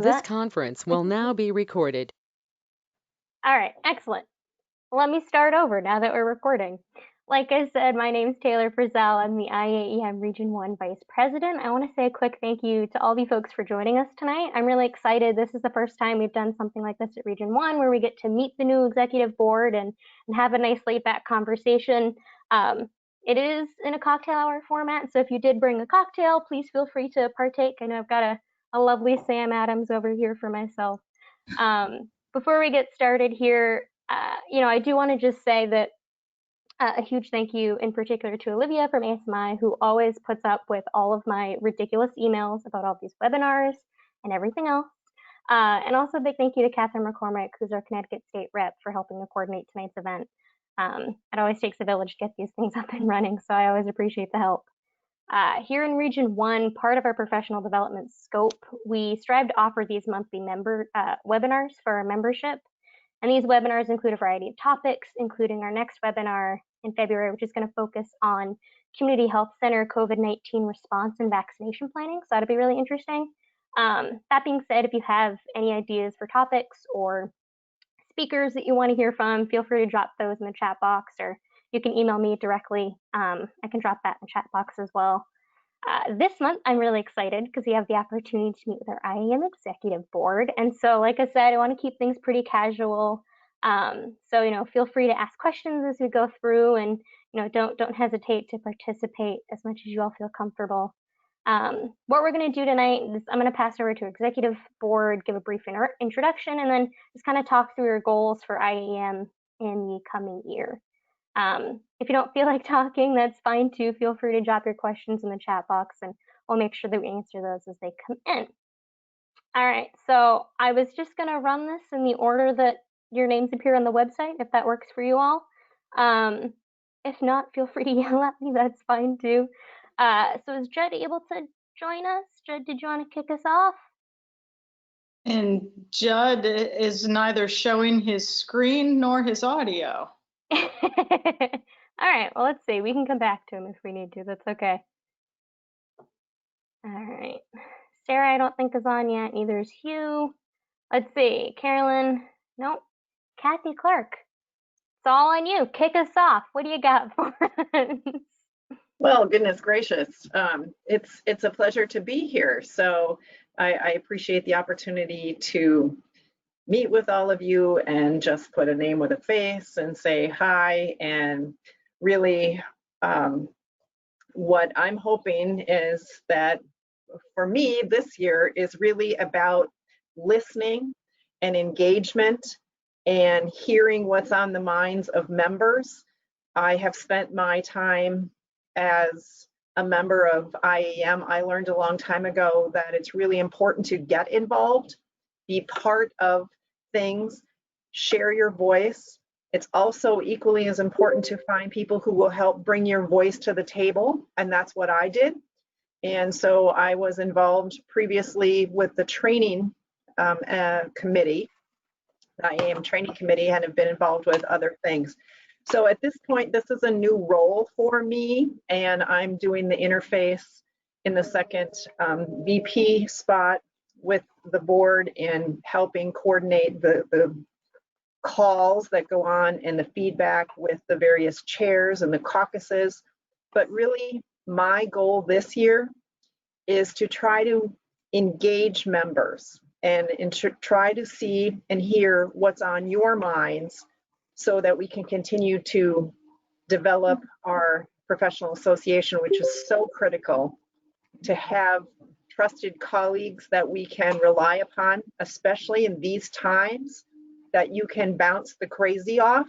This conference will now be recorded. All right, excellent. Let me start over now that we're recording. Like I said, my name's Taylor Frizzell. I'm the IAEM Region 1 Vice President. I want to say a quick thank you to all the folks for joining us tonight. I'm really excited. This is the first time we've done something like this at Region 1 where we get to meet the new executive board and have a nice laid-back conversation. It is in a cocktail hour format, so if you did bring a cocktail, please feel free to partake. I know I've got a lovely Sam Adams over here for myself. Before we get started here, I do want to just say that a huge thank you in particular to Olivia from ASMI, who always puts up with all of my ridiculous emails about all these webinars and everything else. And also a big thank you to Catherine McCormick, who's our Connecticut State rep, for helping to coordinate tonight's event. It always takes a village to get these things up and running, so I always appreciate the help. Here in Region 1, part of our professional development scope, we strive to offer these monthly webinars for our membership. And these webinars include a variety of topics, including our next webinar in February, which is going to focus on Community Health Center COVID-19 response and vaccination planning. So that'll be really interesting. That being said, if you have any ideas for topics or speakers that you want to hear from, feel free to drop those in the chat box, or you can email me directly. I can drop that in the chat box as well. This month, I'm really excited because we have the opportunity to meet with our IAEM Executive Board. And so, like I said, I want to keep things pretty casual. So, feel free to ask questions as we go through, and, don't hesitate to participate as much as you all feel comfortable. What we're going to do tonight is I'm going to pass over to Executive Board, give a brief introduction, and then just kind of talk through your goals for IAEM in the coming year. If you don't feel like talking, that's fine too. Feel free to drop your questions in the chat box and we'll make sure that we answer those as they come in. All right, so I was just going to run this in the order that your names appear on the website, if that works for you all. If not, feel free to yell at me, that's fine too. So is Judd able to join us? Judd, did you want to kick us off? And Judd is neither showing his screen nor his audio. All right, well, let's see. We can come back to him if we need to. That's okay. All right. Sarah, I don't think is on yet. Neither is Hugh. Let's see. Carolyn. Nope. Kathy Clark. It's all on you. Kick us off. What do you got for us? Well, goodness gracious. It's a pleasure to be here. So I appreciate the opportunity to meet with all of you and just put a name with a face and say hi. And really, what I'm hoping is that for me this year is really about listening and engagement and hearing what's on the minds of members. I have spent my time as a member of IAEM. I learned a long time ago that it's really important to get involved, be part of things, share your voice. It's also equally as important to find people who will help bring your voice to the table, and that's what I did. And so I was involved previously with the training committee, the IAEM training committee, and have been involved with other things. So at this point, this is a new role for me, and I'm doing the interface in the second VP spot with the board and helping coordinate the calls that go on and the feedback with the various chairs and the caucuses. But really, my goal this year is to try to engage members and try to see and hear what's on your minds so that we can continue to develop our professional association, which is so critical to have trusted colleagues that we can rely upon, especially in these times, that you can bounce the crazy off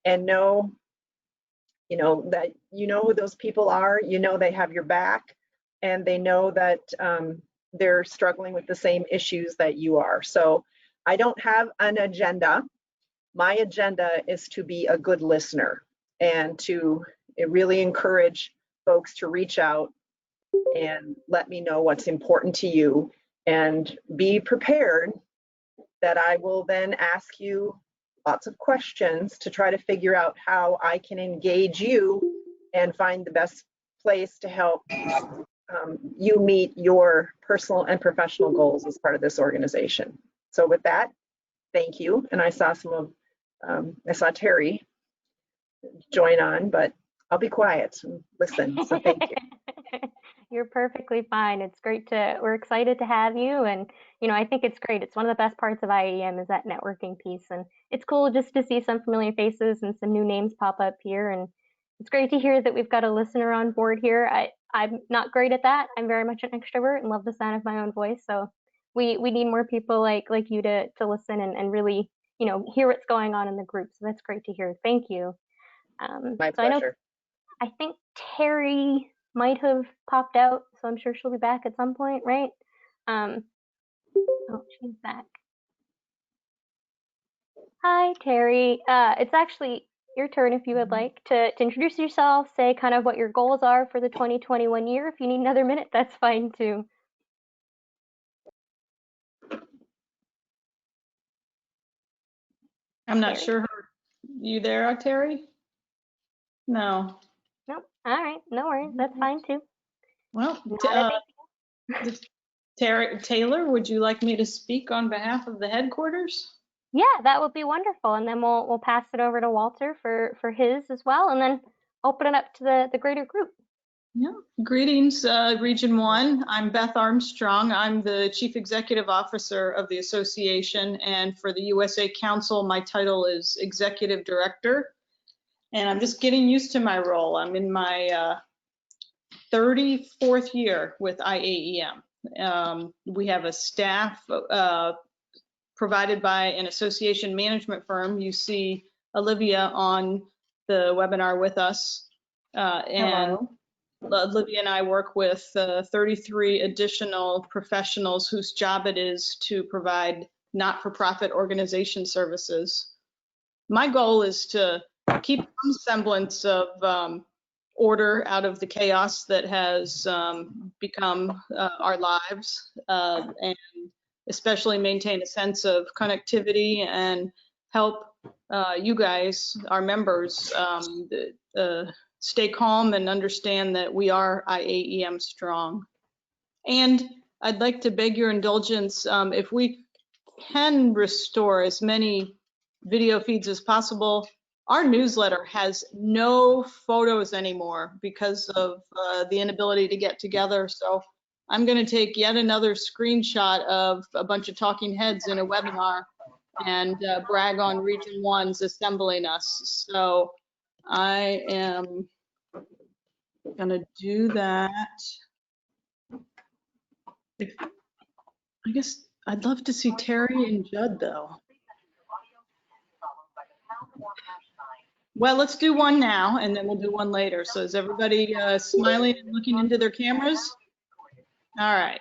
and know, that you know who those people are, they have your back, and they know that they're struggling with the same issues that you are. So I don't have an agenda. My agenda is to be a good listener and to really encourage folks to reach out and let me know what's important to you, and be prepared that I will then ask you lots of questions to try to figure out how I can engage you and find the best place to help you meet your personal and professional goals as part of this organization. So with that, thank you. And I saw I saw Terry join on, but I'll be quiet and listen. So thank you. You're perfectly fine. We're excited to have you. And, I think it's great. It's one of the best parts of IAEM is that networking piece. And it's cool just to see some familiar faces and some new names pop up here. And it's great to hear that we've got a listener on board here. I'm not great at that. I'm very much an extrovert and love the sound of my own voice. So we need more people like you to listen and really, hear what's going on in the group. So that's great to hear. Thank you. My pleasure. I think Terry might have popped out, so I'm sure she'll be back at some point, right? Oh, she's back. Hi, Terry. It's actually your turn if you would like to introduce yourself, say kind of what your goals are for the 2021 year. If you need another minute, that's fine too. I'm not Terry? sure. You there, Terry? No. Nope. All right. No worries. That's fine too. Well, Not a big Taylor, would you like me to speak on behalf of the headquarters? Yeah, that would be wonderful. And then we'll pass it over to Walter for his as well, and then open it up to the greater group. Yeah. Greetings, Region 1. I'm Beth Armstrong. I'm the Chief Executive Officer of the association, and for the USA Council, my title is Executive Director. And I'm just getting used to my role. I'm in my 34th year with IAEM. We have a staff provided by an association management firm. You see Olivia on the webinar with us. And Olivia and I work with 33 additional professionals whose job it is to provide not-for-profit organization services. My goal is to keep some semblance of order out of the chaos that has become our lives, and especially maintain a sense of connectivity and help you guys, our members, stay calm and understand that we are IAEM strong. And I'd like to beg your indulgence, if we can restore as many video feeds as possible. Our newsletter has no photos anymore because of the inability to get together. So I'm going to take yet another screenshot of a bunch of talking heads in a webinar and brag on Region 1's assembling us. So I am going to do that. I guess I'd love to see Terry and Judd though. Well, let's do one now and then we'll do one later. So is everybody smiling and looking into their cameras? All right.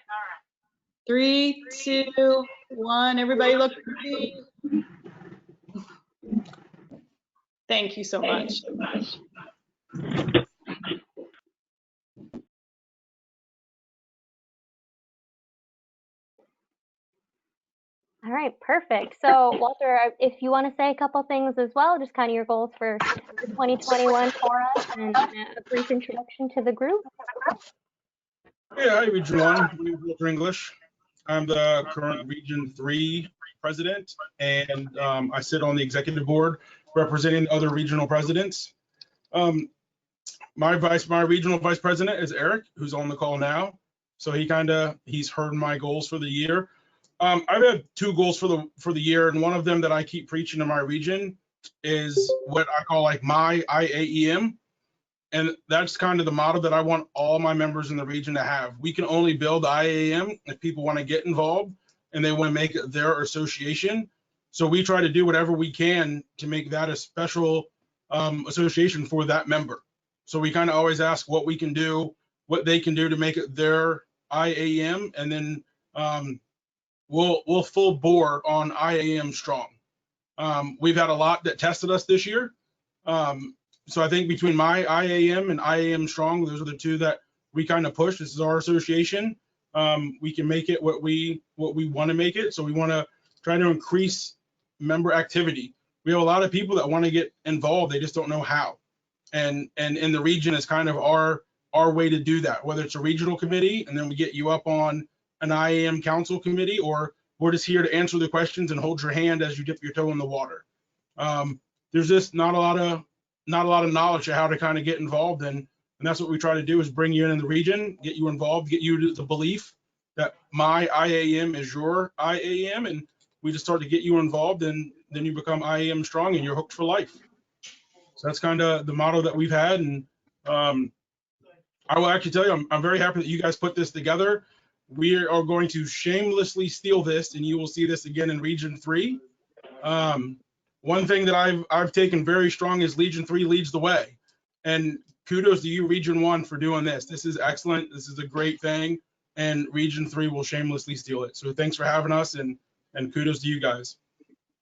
3, 2, 1. Everybody look pretty. Thank you so much. All right, perfect. So Walter, if you want to say a couple things as well, just kind of your goals for 2021 for us and a brief introduction to the group. Yeah, hi, Region 1. My name is Walter English. I'm the current Region 3 president, and I sit on the executive board representing the other regional presidents. My regional vice president is Eric, who's on the call now. So he's heard my goals for the year. I've had 2 goals for the year, and one of them that I keep preaching in my region is what I call like my IAEM. And that's kind of the model that I want all my members in the region to have. We can only build IAEM if people want to get involved and they want to make it their association. So we try to do whatever we can to make that a special association for that member. So we kind of always ask what we can do, what they can do to make it their IAEM, and then we'll full bore on IAEM strong. We've had a lot that tested us this year. So I think between my IAEM and IAEM strong, those are the 2 that we kind of push. This is our association. We can make it what we want to make it. So we want to try to increase member activity. We have a lot of people that want to get involved. They just don't know how. And in the region is kind of our our way to do that, whether it's a regional committee and then we get you up on an IAM council committee, or we're just here to answer the questions and hold your hand as you dip your toe in the water. There's just not a lot of knowledge of how to kind of get involved, and that's what we try to do, is bring you in the region, get you involved, get you to the belief that my IAM is your IAM, and we just start to get you involved, and then you become IAM strong and you're hooked for life. So that's kind of the motto that we've had, and I will actually tell you, I'm very happy that you guys put this together. We are going to shamelessly steal this, and you will see this again in Region 3. One thing that I've taken very strong is Region 3 leads the way. And kudos to you, Region 1, for doing this. This is excellent. This is a great thing. And Region 3 will shamelessly steal it. So thanks for having us, and kudos to you guys.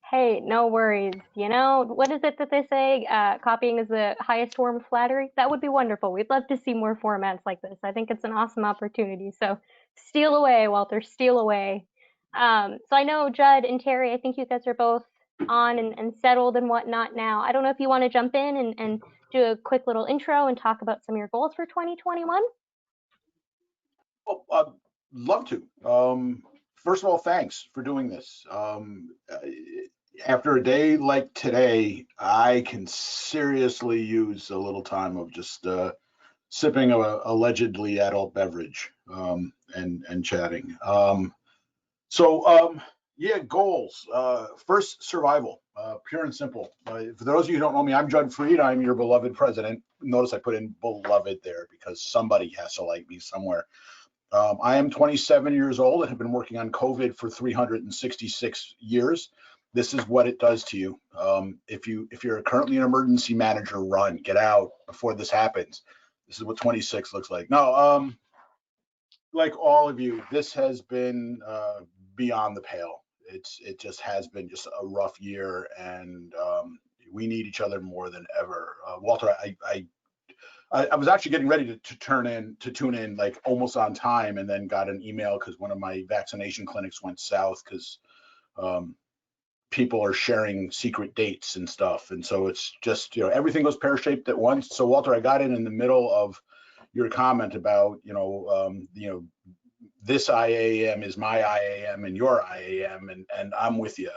Hey, no worries. You know, what is it that they say? Copying is the highest form of flattery. That would be wonderful. We'd love to see more formats like this. I think it's an awesome opportunity. So steal away, Walter, steal away. So I know Judd and Terry, I think you guys are both on and settled and whatnot now. I don't know if you want to jump in and do a quick little intro and talk about some of your goals for 2021. Oh, I'd love to. First of all, thanks for doing this. After a day like today, I can seriously use a little time of just sipping a allegedly adult beverage and chatting. Yeah, goals. First, survival, pure and simple. For those of you who don't know me, I'm Judd Freed. I'm your beloved president. Notice I put in beloved there because somebody has to like me somewhere. I am 27 years old and have been working on COVID for 366 years. This is what it does to you. If you're currently an emergency manager, run, get out before this happens. This is what 26 looks like. No, like all of you, this has been beyond the pale. It just has been just a rough year, and we need each other more than ever. Walter, I was actually getting ready to tune in like almost on time, and then got an email because one of my vaccination clinics went south because people are sharing secret dates and stuff, and so it's just, you know, everything goes pear-shaped at once. So Walter, I got in the middle of your comment about this IAM is my IAM and your IAM, and I'm with you.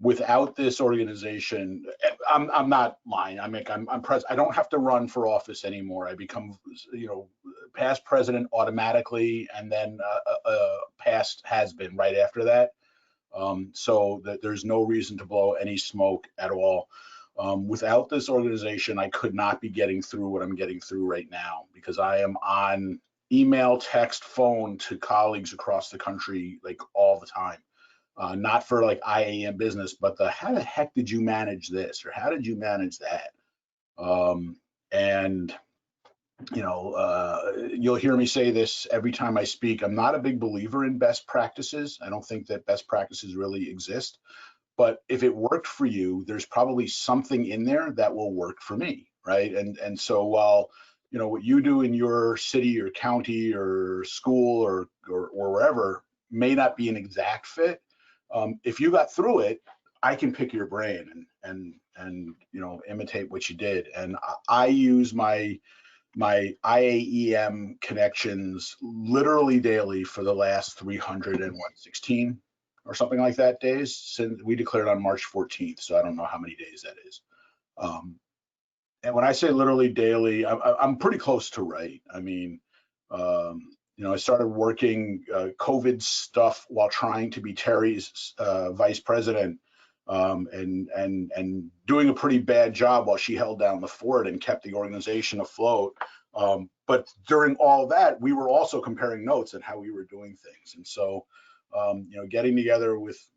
Without this organization, I'm not lying. I'm president. I don't have to run for office anymore. I become, past president automatically, and then past has been right after that. So that there's no reason to blow any smoke at all. Without this organization, I could not be getting through what I'm getting through right now, because I am on email, text, phone to colleagues across the country like all the time. Not for like IAM business, but how the heck did you manage this, or how did you manage that? You'll hear me say this every time I speak. I'm not a big believer in best practices. I don't think that best practices really exist. But if it worked for you, there's probably something in there that will work for me, right? And so while what you do in your city or county or school or wherever may not be an exact fit, if you got through it, I can pick your brain and imitate what you did. And I use my IAEM connections literally daily for the last 316 or something like that days since we declared on March 14th. So I don't know how many days that is. And when I say literally daily, I'm pretty close to right. I mean, I started working COVID stuff while trying to be Terry's vice president, and doing a pretty bad job while she held down the fort and kept the organization afloat. But during all that, we were also comparing notes on how we were doing things. And so, getting together with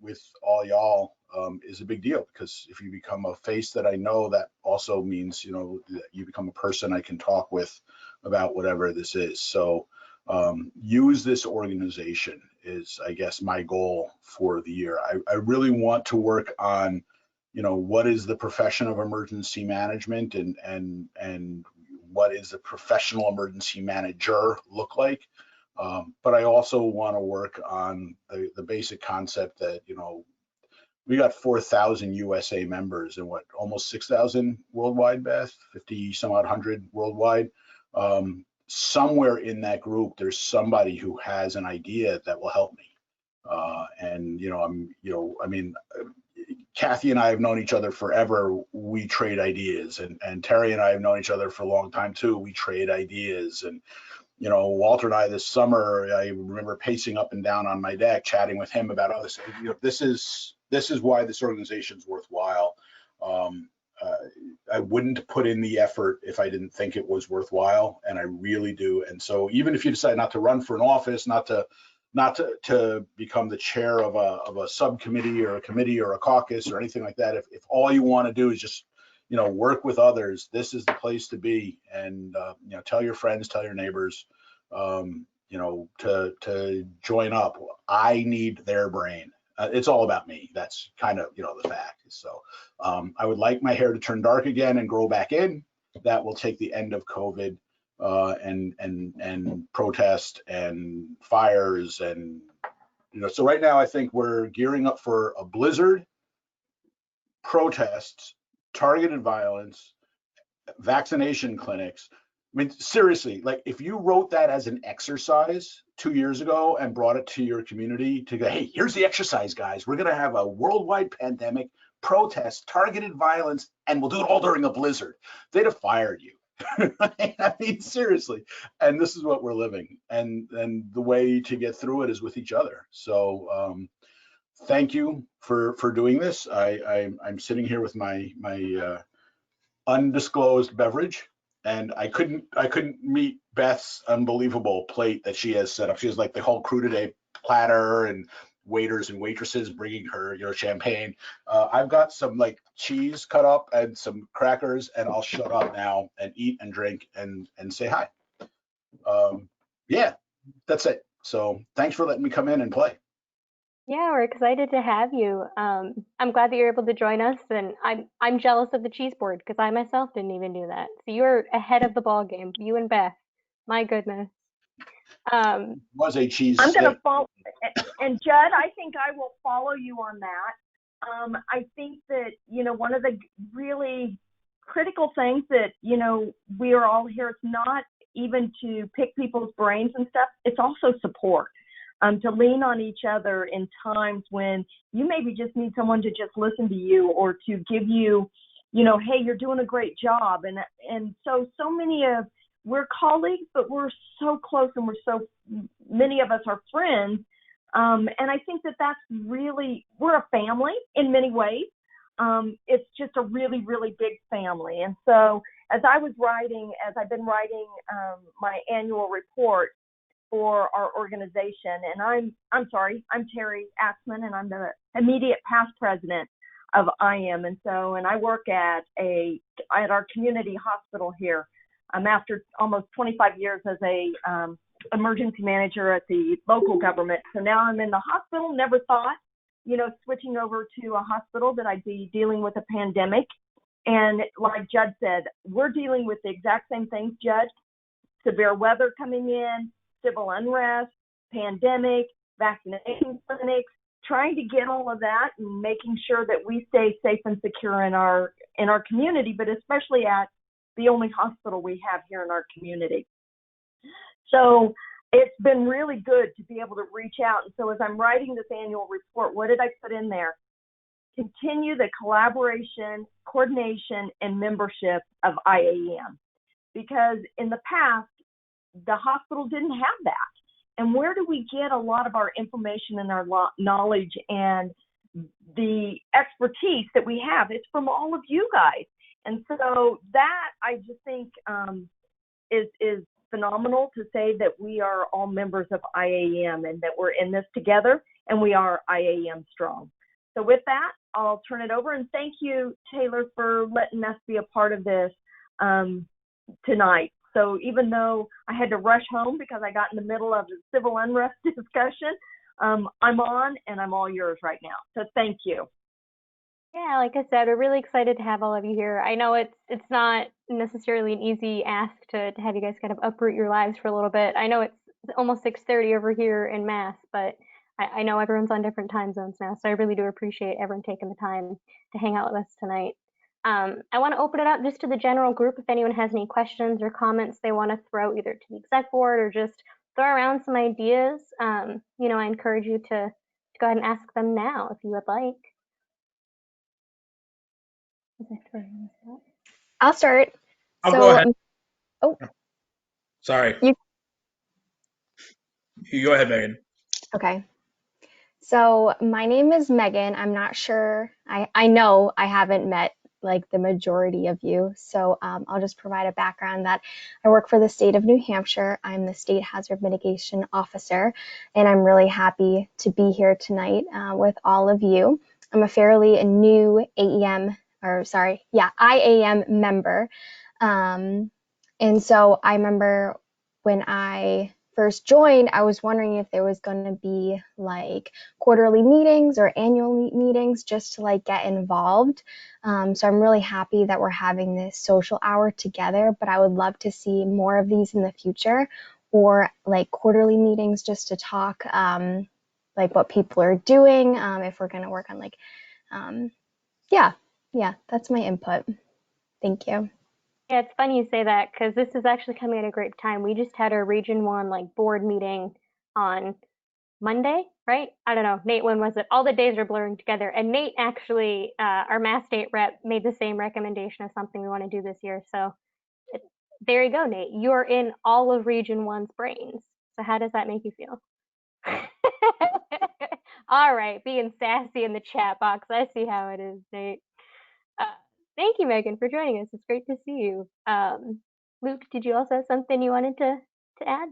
all y'all is a big deal, because if you become a face that I know, that also means, that you become a person I can talk with about whatever this is. So use this organization is, I guess, my goal for the year. I really want to work on, what is the profession of emergency management, and what is a professional emergency manager look like. But I also want to work on the basic concept that, we got 4,000 USA members and almost 6,000 worldwide, Beth, 50 some odd hundred worldwide. Somewhere in that group, there's somebody who has an idea that will help me. And Kathy and I have known each other forever. We trade ideas, and Terry and I have known each other for a long time too. We trade ideas, and Walter and I this summer, I remember pacing up and down on my deck, chatting with him about this. This is why this organization is worthwhile. I wouldn't put in the effort if I didn't think it was worthwhile, and I really do. And so even if you decide not to run for an office, not to become the chair of a subcommittee or a committee or a caucus or anything like that, if all you want to do is just work with others, this is the place to be. And tell your friends, tell your neighbors, to join up. I need their brain. It's all about me. That's kind of the fact. So I would like my hair to turn dark again and grow back in. That will take the end of COVID and protest and fires, and so right now I think we're gearing up for a blizzard, protests, targeted violence, vaccination clinics. I mean, seriously, like if you wrote that as an exercise 2 years ago and brought it to your community to go, hey, here's the exercise, guys. We're going to have a worldwide pandemic, protests, targeted violence, and we'll do it all during a blizzard, they'd have fired you. I mean, seriously. And this is what we're living. And the way to get through it is with each other. So thank you for doing this. I'm sitting here with my undisclosed beverage. And I couldn't meet Beth's unbelievable plate that she has set up. She has like the whole crew today platter and waiters and waitresses bringing her, champagne. I've got some like cheese cut up and some crackers, and I'll shut up now and eat and drink and say hi. Yeah, that's it. So thanks for letting me come in and play. Yeah, we're excited to have you. I'm glad that you're able to join us, and I'm jealous of the cheese board because I myself didn't even do that. So you're ahead of the ball game, you and Beth. My goodness. Was a cheese. I'm going to follow, and Judd, I think I will follow you on that. I think that one of the really critical things that we are all here. It's not even to pick people's brains and stuff. It's also support. To lean on each other in times when you maybe just need someone to just listen to you or to give you, hey, you're doing a great job. And so many of, we're colleagues, but we're so close and many of us are friends. And I think that that's really, we're a family in many ways. It's just a really, really big family. And so as I've been writing my annual report for our organization, and I'm Terry Axman, and I'm the immediate past president of IAEM, and I work at our community hospital here. After almost 25 years as a emergency manager at the local government, so now I'm in the hospital. Never thought, switching over to a hospital that I'd be dealing with a pandemic, and like Judd said, we're dealing with the exact same things, Judd. Severe weather coming in, civil unrest, pandemic, vaccination clinics, trying to get all of that and making sure that we stay safe and secure in our community, but especially at the only hospital we have here in our community. So it's been really good to be able to reach out. And so as I'm writing this annual report, what did I put in there? Continue the collaboration, coordination, and membership of IAEM. Because in the past, the hospital didn't have that. And where do we get a lot of our information and our knowledge and the expertise that we have? It's from all of you guys. And so that I just think is phenomenal to say that we are all members of IAEM and that we're in this together and we are IAEM strong. So with that, I'll turn it over, and thank you, Taylor, for letting us be a part of this tonight. So even though I had to rush home because I got in the middle of the civil unrest discussion, I'm on and I'm all yours right now. So thank you. Yeah, like I said, we're really excited to have all of you here. I know it's not necessarily an easy ask to have you guys kind of uproot your lives for a little bit. I know it's almost 6:30 over here in Mass, but I know everyone's on different time zones now, so I really do appreciate everyone taking the time to hang out with us tonight. I want to open it up just to the general group if anyone has any questions or comments they want to throw either to the exec board or just throw around some ideas. You know, I encourage you to go ahead and ask them now if you would like. I'll start. I'll go ahead. Oh, Sorry. You go ahead, Megan. okay. So my name is Megan. I'm not sure. I know I haven't met like the majority of you. So I'll just provide a background that I work for the state of New Hampshire. I'm the state hazard mitigation officer, and I'm really happy to be here tonight with all of you. I'm a fairly new IAEM member. And so I remember when I first joined, I was wondering if there was going to be like quarterly meetings or annual meetings just to like get involved. So I'm really happy that we're having this social hour together, but I would love to see more of these in the future, or like quarterly meetings just to talk like what people are doing, if we're going to work on like, yeah, that's my input. Thank you. Yeah, it's funny you say that because this is actually coming at a great time. We just had our Region 1 like board meeting on Monday, right? I don't know. Nate, when was it? All the days are blurring together. And Nate actually, our Mass State rep, made the same recommendation of something we want to do this year. So there you go, Nate. You're in all of Region 1's brains. So how does that make you feel? All right, being sassy in the chat box. I see how it is, Nate. Thank you, Megan, for joining us. It's great to see you. Luke, did you also have something you wanted to add?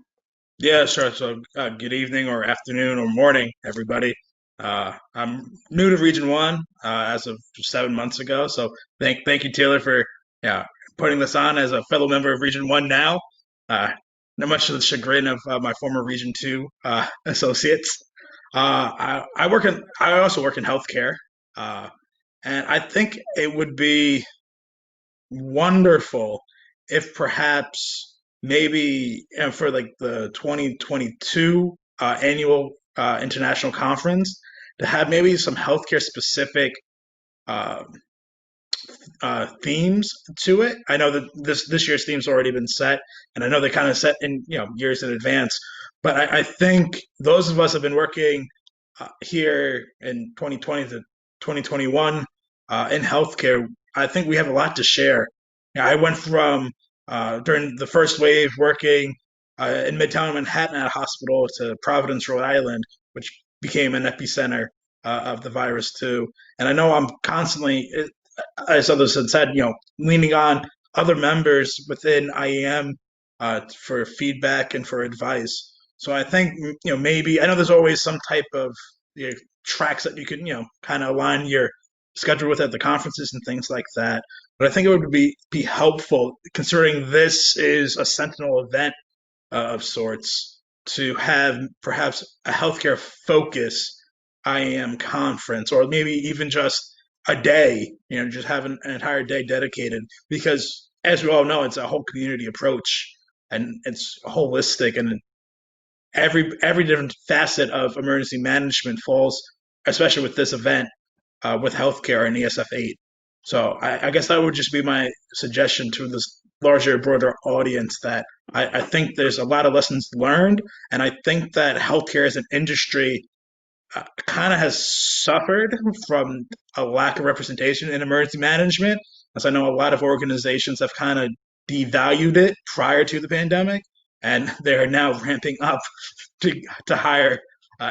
Yeah, sure. So good evening or afternoon or morning, everybody. I'm new to Region 1 as of 7 months ago. So thank you, Taylor, for putting this on as a fellow member of Region 1 now. Not much to the chagrin of my former Region 2 associates. I also work in healthcare. And I think it would be wonderful if perhaps maybe for like the 2022 annual international conference to have maybe some healthcare specific uh, themes to it. I know that this year's theme's already been set, and I know they kind of set in years in advance. But I think those of us have been working here in 2020 to 2021 in healthcare. I think we have a lot to share. I went from during the first wave working in Midtown Manhattan at a hospital to Providence, Rhode Island, which became an epicenter of the virus too. And I know I'm constantly, as others had said, leaning on other members within IAM for feedback and for advice. So I think, maybe I know there's always some type of tracks that you can, kind of align your schedule with at the conferences and things like that. But I think it would be helpful, considering this is a sentinel event of sorts, to have perhaps a healthcare focus IAM conference, or maybe even just a day, just have an entire day dedicated, because as we all know, it's a whole community approach and it's holistic, and every different facet of emergency management falls, especially with this event, with healthcare and ESF 8. So I guess that would just be my suggestion to this larger, broader audience, that I think there's a lot of lessons learned, and I think that healthcare as an industry kind of has suffered from a lack of representation in emergency management, as I know a lot of organizations have kind of devalued it prior to the pandemic, and they're now ramping up to hire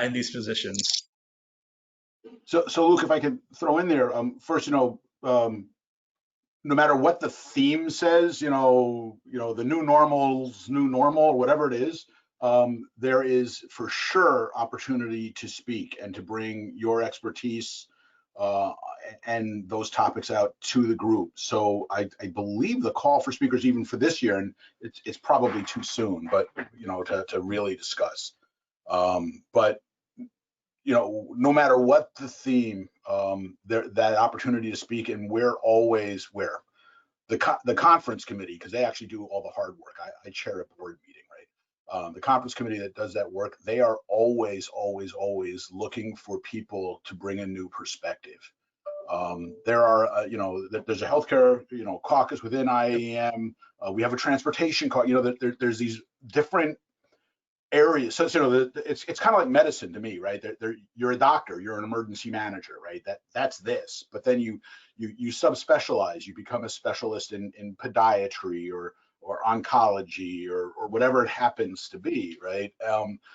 in these positions. So Luke, if I could throw in there, first, no matter what the theme says, the new normal's new normal, whatever it is, there is for sure opportunity to speak and to bring your expertise and those topics out to the group. So I believe the call for speakers even for this year, and it's probably too soon, but to really discuss. But no matter what the theme, that opportunity to speak, and we're always the conference committee, because they actually do all the hard work. I chair a board meeting, right? The conference committee that does that work, they are always looking for people to bring a new perspective. There are, there's a healthcare, caucus within IAEM. We have a transportation caucus. There's these different areas. So it's kind of like medicine to me, right? You're a doctor, you're an emergency manager, right? That's this. But then you subspecialize. You become a specialist in podiatry or oncology or whatever it happens to be, right?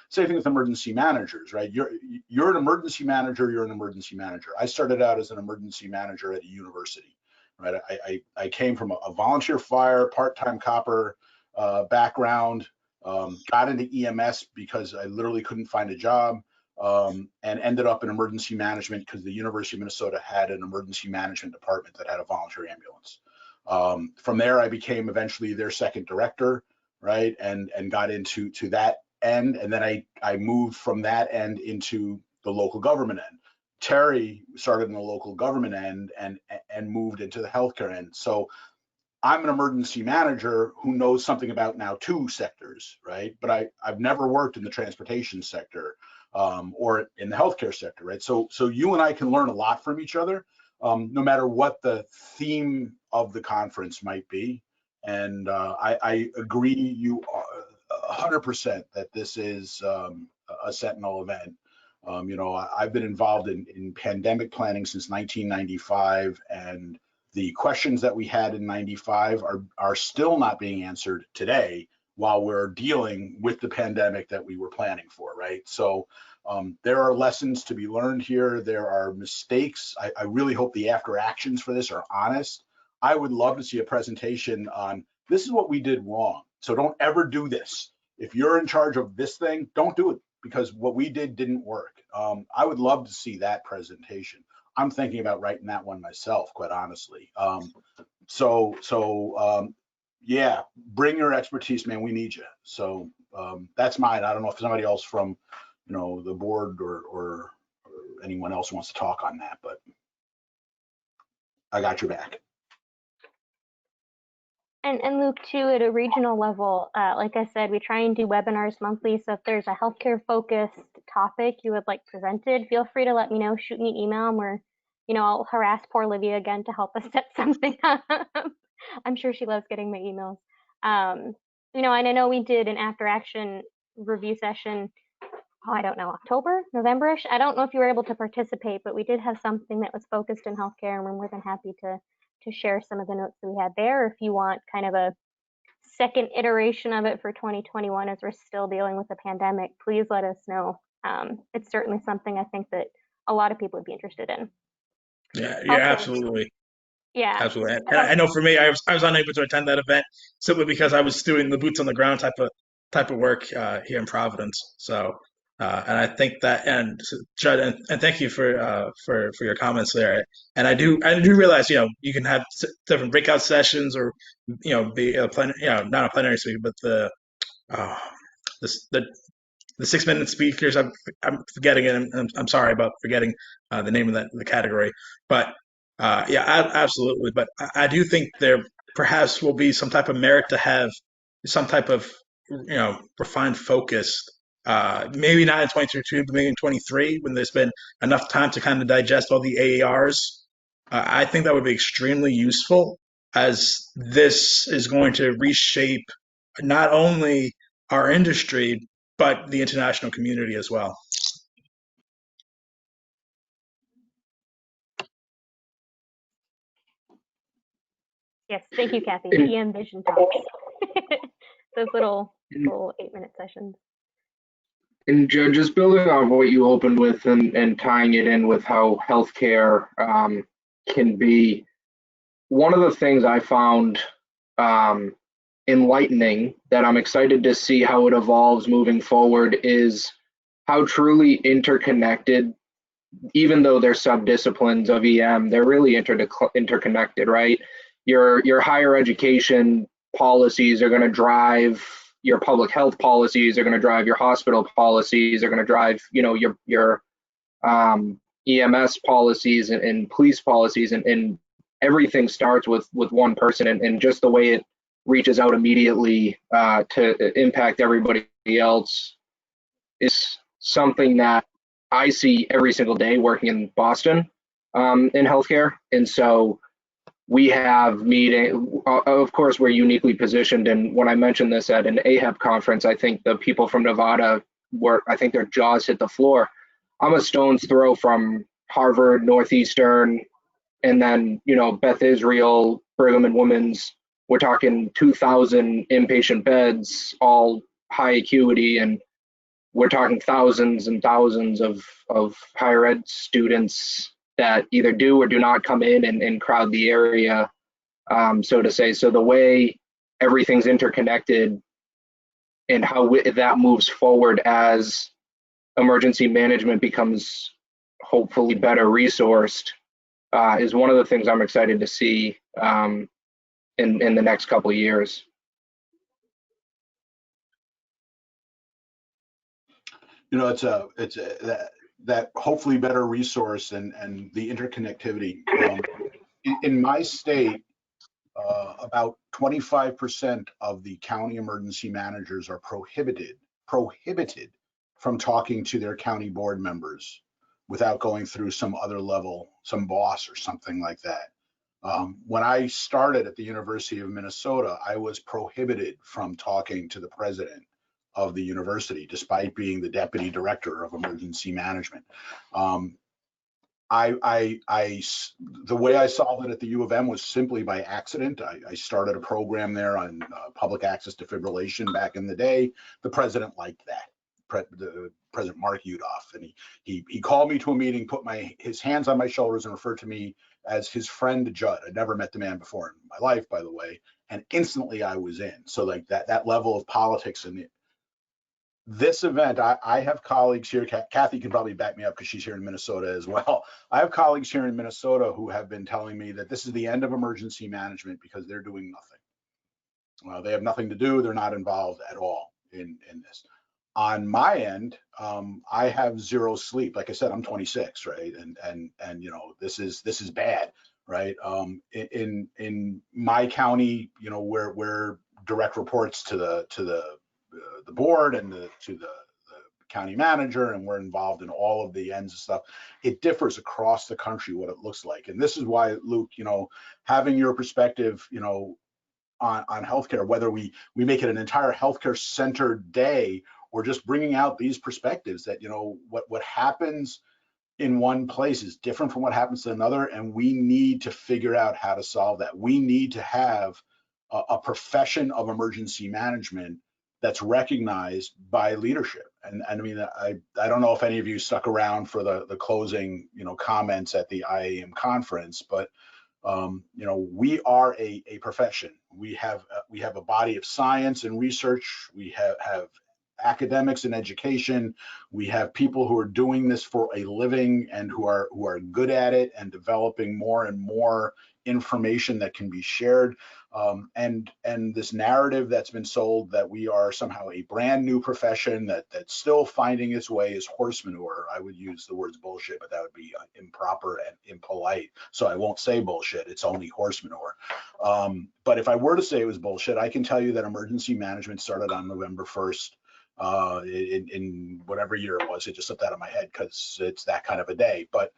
Same thing with emergency managers, right? You're an emergency manager. You're an emergency manager. I started out as an emergency manager at a university, right? I came from a volunteer fire, part-time copper background. Got into EMS because I literally couldn't find a job, and ended up in emergency management because the University of Minnesota had an emergency management department that had a volunteer ambulance. From there, I became eventually their second director, right, and got into that end, and then I moved from that end into the local government end. Terry started in the local government end and moved into the healthcare end. So I'm an emergency manager who knows something about now 2 sectors, right? But I've never worked in the transportation sector or in the healthcare sector, right? So you and I can learn a lot from each other, no matter what the theme of the conference might be. And I agree you 100% that this is a Sentinel event. I've been involved in pandemic planning since 1995, and the questions that we had in 95 are still not being answered today while we're dealing with the pandemic that we were planning for, right? So there are lessons to be learned here. There are mistakes. I really hope the after actions for this are honest. I would love to see a presentation on this is what we did wrong. So don't ever do this. If you're in charge of this thing, don't do it because what we did didn't work. I would love to see that presentation. I'm thinking about writing that one myself, quite honestly. Yeah, bring your expertise, man. We need you. So that's mine. I don't know if somebody else from, the board or anyone else wants to talk on that, but I got your back. And Luke, too, at a regional level, like I said, we try and do webinars monthly. So if there's a healthcare focused topic you would like presented, feel free to let me know. Shoot me an email, and I'll harass poor Olivia again to help us set something up. I'm sure she loves getting my emails. And I know we did an after action review session. Oh, I don't know, October, November-ish. I don't know if you were able to participate, but we did have something that was focused in healthcare, and we're more than happy to share some of the notes that we had there. If you want kind of a second iteration of it for 2021 as we're still dealing with the pandemic, please let us know. It's certainly something I think that a lot of people would be interested in. Yeah, Also, absolutely. Yeah. Absolutely. And I know for me, I was unable to attend that event simply because I was doing the boots on the ground type of work here in Providence. So, and I think that, and Judd, and thank you for your comments there. And I do realize, you can have different breakout sessions or, be a not a plenary speaker, but the 6-minute speakers. I'm forgetting it. I'm sorry about forgetting the name of the category, but yeah, absolutely. But I do think there perhaps will be some type of merit to have some type of refined focus. Maybe not in 2022, but maybe in 23 when there's been enough time to kind of digest all the AARs. I think that would be extremely useful as this is going to reshape not only our industry, but the international community as well. Yes, thank you, Kathy. EM Vision Talks. Those little 8-minute sessions. And just building on what you opened with and tying it in with how healthcare can be, one of the things I found enlightening that I'm excited to see how it evolves moving forward is how truly interconnected, even though they're subdisciplines of EM, they're really interconnected, right? Your higher education policies are going to drive your public health policies, are going to drive your hospital policies, are going to drive, your EMS policies and police policies, and everything starts with one person, and just the way it reaches out immediately to impact everybody else is something that I see every single day working in Boston. in healthcare. And so we have meeting, of course, we're uniquely positioned. And when I mentioned this at an AHEP conference, I think the people from Nevada I think their jaws hit the floor. I'm a stone's throw from Harvard, Northeastern, and then, Beth Israel, Brigham and Women's. We're talking 2,000 inpatient beds, all high acuity, and we're talking thousands and thousands of higher ed students that either do or do not come in and crowd the area, so to say. So the way everything's interconnected and how that moves forward as emergency management becomes hopefully better resourced is one of the things I'm excited to see in the next couple of years. It's that hopefully better resource and the interconnectivity. In my state, about 25% of the county emergency managers are prohibited from talking to their county board members without going through some other level, some boss or something like that. When I started at the University of Minnesota, I was prohibited from talking to the president of the university, despite being the deputy director of emergency management. The way I solved it at the U of M was simply by accident. I started a program there on public access defibrillation back in the day. The president liked that. President Mark Udoff, and he called me to a meeting, put his hands on my shoulders, and referred to me as his friend Judd. I'd never met the man before in my life, by the way, and instantly I was in. So like that level of politics in it. This event, I have colleagues here. Kathy can probably back me up because she's here in Minnesota as well. I have colleagues here in Minnesota who have been telling me that this is the end of emergency management because they're doing nothing. They have nothing to do. They're not involved at all in this. On my end, I have zero sleep. Like I said, I'm 26, right? And this is bad, right? In my county, we're direct reports to the board and to the county manager, and we're involved in all of the ends of stuff. It differs across the country what it looks like, and this is why, Luke, having your perspective, on healthcare, whether we make it an entire healthcare centered day or just bringing out these perspectives that what happens in one place is different from what happens in another, and we need to figure out how to solve that. We need to have a profession of emergency management that's recognized by leadership. And I mean, I don't know if any of you stuck around for the closing comments at the IAEM conference, but we are a profession. We have a body of science and research. We have academics and education. We have people who are doing this for a living and who are good at it and developing more and more information that can be shared. And this narrative that's been sold that we are somehow a brand new profession that's still finding its way is horse manure. I would use the words bullshit, but that would be improper and impolite. So I won't say bullshit. It's only horse manure. But if I were to say it was bullshit, I can tell you that emergency management started on November 1st. In whatever year it was. It just slipped out of my head because it's that kind of a day. But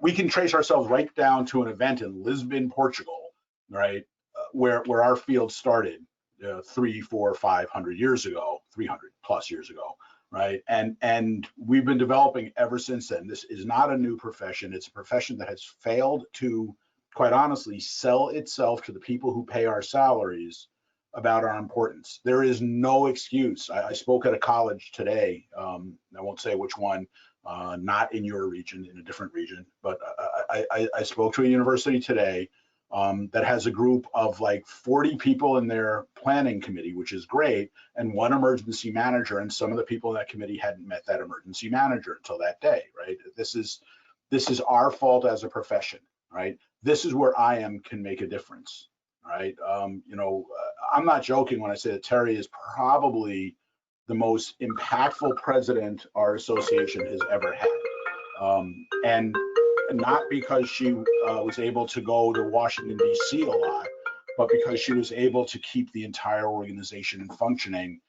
we can trace ourselves right down to an event in Lisbon, Portugal, right, where our field started 300, 400, 500 years ago, 300 plus years ago, right? And we've been developing ever since then. This is not a new profession. It's a profession that has failed to, quite honestly, sell itself to the people who pay our salaries about our importance. There is no excuse. I spoke at a college today. I won't say which one, not in your region, in a different region, but I spoke to a university today that has a group of like 40 people in their planning committee, which is great, and one emergency manager, and some of the people in that committee hadn't met that emergency manager until that day, right? This is our fault as a profession, right? This is where IAEM can make a difference. Right. I'm not joking when I say that Terry is probably the most impactful president our association has ever had. And not because she was able to go to Washington, D.C. a lot, but because she was able to keep the entire organization functioning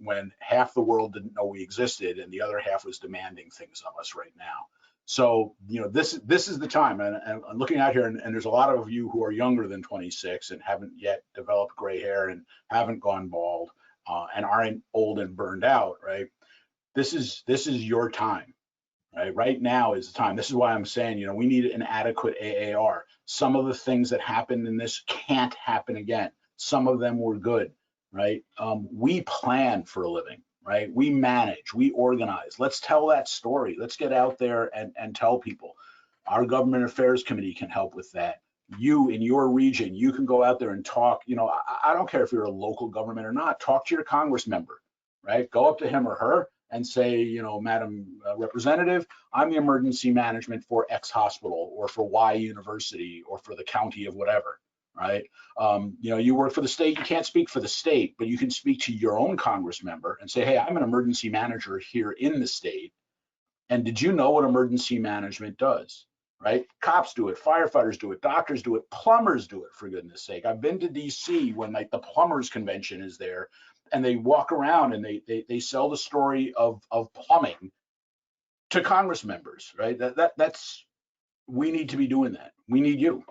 when half the world didn't know we existed and the other half was demanding things of us right now. So, this is the time, and I'm looking out here, and there's a lot of you who are younger than 26 and haven't yet developed gray hair and haven't gone bald and aren't old and burned out, right? This is your time, right? Right now is the time. This is why I'm saying, we need an adequate AAR. Some of the things that happened in this can't happen again. Some of them were good, right? We plan for a living. Right? We manage, we organize. Let's tell that story. Let's get out there and tell people. Our government affairs committee can help with that. You in your region, you can go out there and talk. I don't care if you're a local government or not, talk to your Congress member, right? Go up to him or her and say, Madam Representative, I'm the emergency management for X hospital or for Y university or for the county of whatever. Right? You work for the state, you can't speak for the state, but you can speak to your own Congress member and say, hey, I'm an emergency manager here in the state. And did you know what emergency management does? Right? Cops do it, firefighters do it, doctors do it, plumbers do it, for goodness sake. I've been to DC when the plumbers convention is there, and they walk around and they sell the story of plumbing to Congress members, right? That's we need to be doing that. We need you.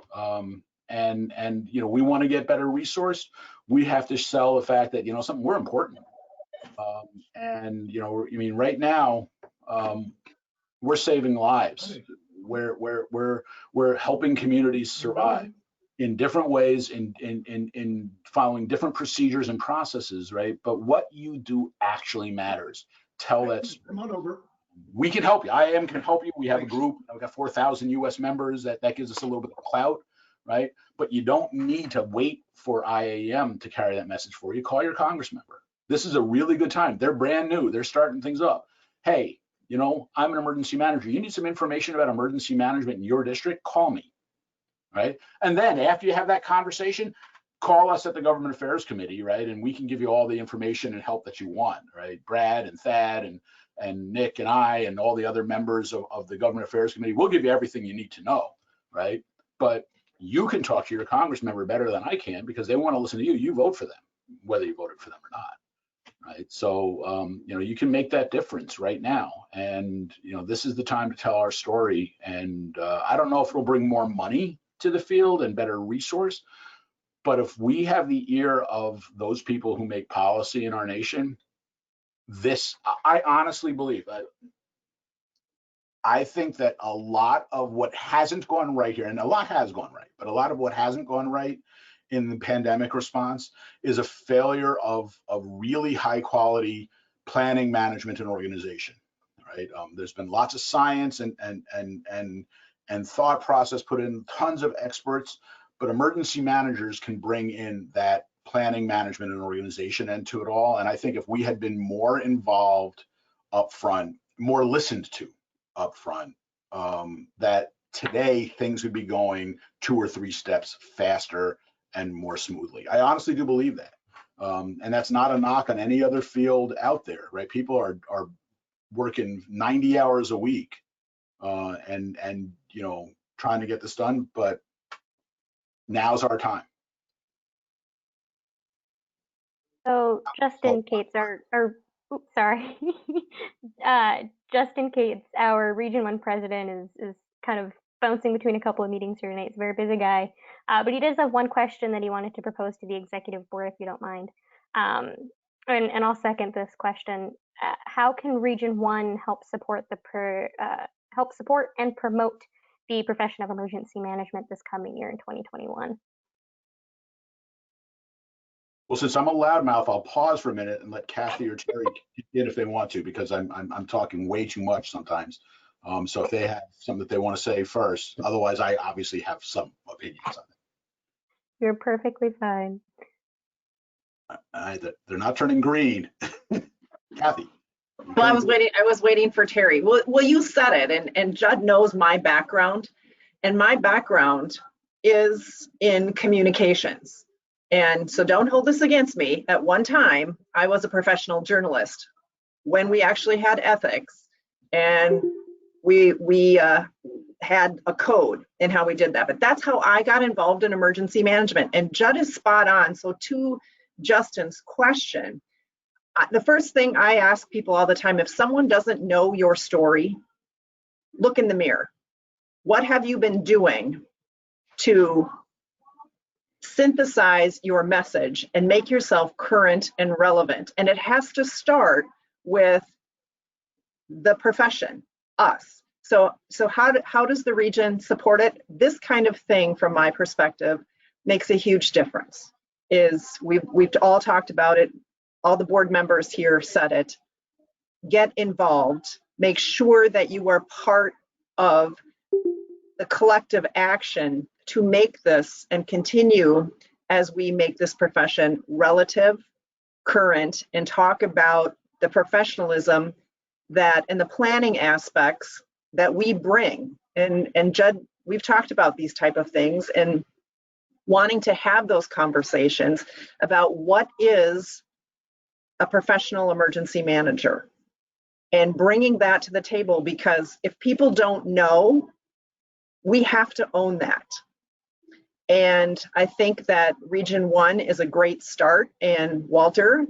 And we want to get better resourced. We have to sell the fact that something, we're important. Right now we're saving lives. We're helping communities survive in different ways, in following different procedures and processes, right? But what you do actually matters. Tell that story. Come on over. We can help you. IAM can help you. We have a group. We've got 4,000 US members. That gives us a little bit of clout. Right? But you don't need to wait for IAEM to carry that message for you. Call your Congress member. This is a really good time. They're brand new. They're starting things up. Hey, I'm an emergency manager. You need some information about emergency management in your district? Call me. Right? And then after you have that conversation, call us at the Government Affairs Committee, right? And we can give you all the information and help that you want, right? Brad and Thad and Nick and I and all the other members of the Government Affairs Committee, we'll give you everything you need to know, right? But you can talk to your Congress member better than I can because they want to listen to you. You vote for them, whether you voted for them or not, right? So, you can make that difference right now. And, this is the time to tell our story. And I don't know if it'll bring more money to the field and better resource, but if we have the ear of those people who make policy in our nation, I honestly believe, I think that a lot of what hasn't gone right here, and a lot has gone right, but a lot of what hasn't gone right in the pandemic response is a failure of really high quality planning, management, and organization. Right? There's been lots of science and thought process put in, tons of experts, but emergency managers can bring in that planning, management, and organization into it all. And I think if we had been more involved up front, more listened to up front, that today things would be going 2 or 3 steps faster and more smoothly. I honestly do believe that. And that's not a knock on any other field out there, right? People are working 90 hours a week and trying to get this done, but now's our time. So Justin Cates, Justin Cates, our Region 1 president, is kind of bouncing between a couple of meetings here tonight. He's a very busy guy, but he does have one question that he wanted to propose to the executive board, if you don't mind. And I'll second this question. How can Region 1 help support and promote the profession of emergency management this coming year in 2021? Well, since I'm a loudmouth, I'll pause for a minute and let Kathy or Terry kick in if they want to, because I'm talking way too much sometimes. So if they have something that they want to say first, otherwise I obviously have some opinions on it. You're perfectly fine. They're not turning green. Kathy. Well, I was waiting for Terry. Well, you said it, and Judd knows my background, and my background is in communications. And so don't hold this against me. At one time, I was a professional journalist when we actually had ethics, and we had a code in how we did that. But that's how I got involved in emergency management. And Judd is spot on. So to Justin's question, the first thing I ask people all the time, if someone doesn't know your story, look in the mirror. What have you been doing to synthesize your message and make yourself current and relevant? And it has to start with the profession, us. So how does the region support it? This kind of thing, from my perspective, makes a huge difference. We've all talked about it. All the board members here said it. Get involved. Make sure that you are part of the collective action to make this and continue as we make this profession relative, current, and talk about the professionalism that and the planning aspects that we bring. And Judd, we've talked about these type of things and wanting to have those conversations about what is a professional emergency manager and bringing that to the table, because if people don't know, we have to own that. And I think that Region 1 is a great start, and Walter,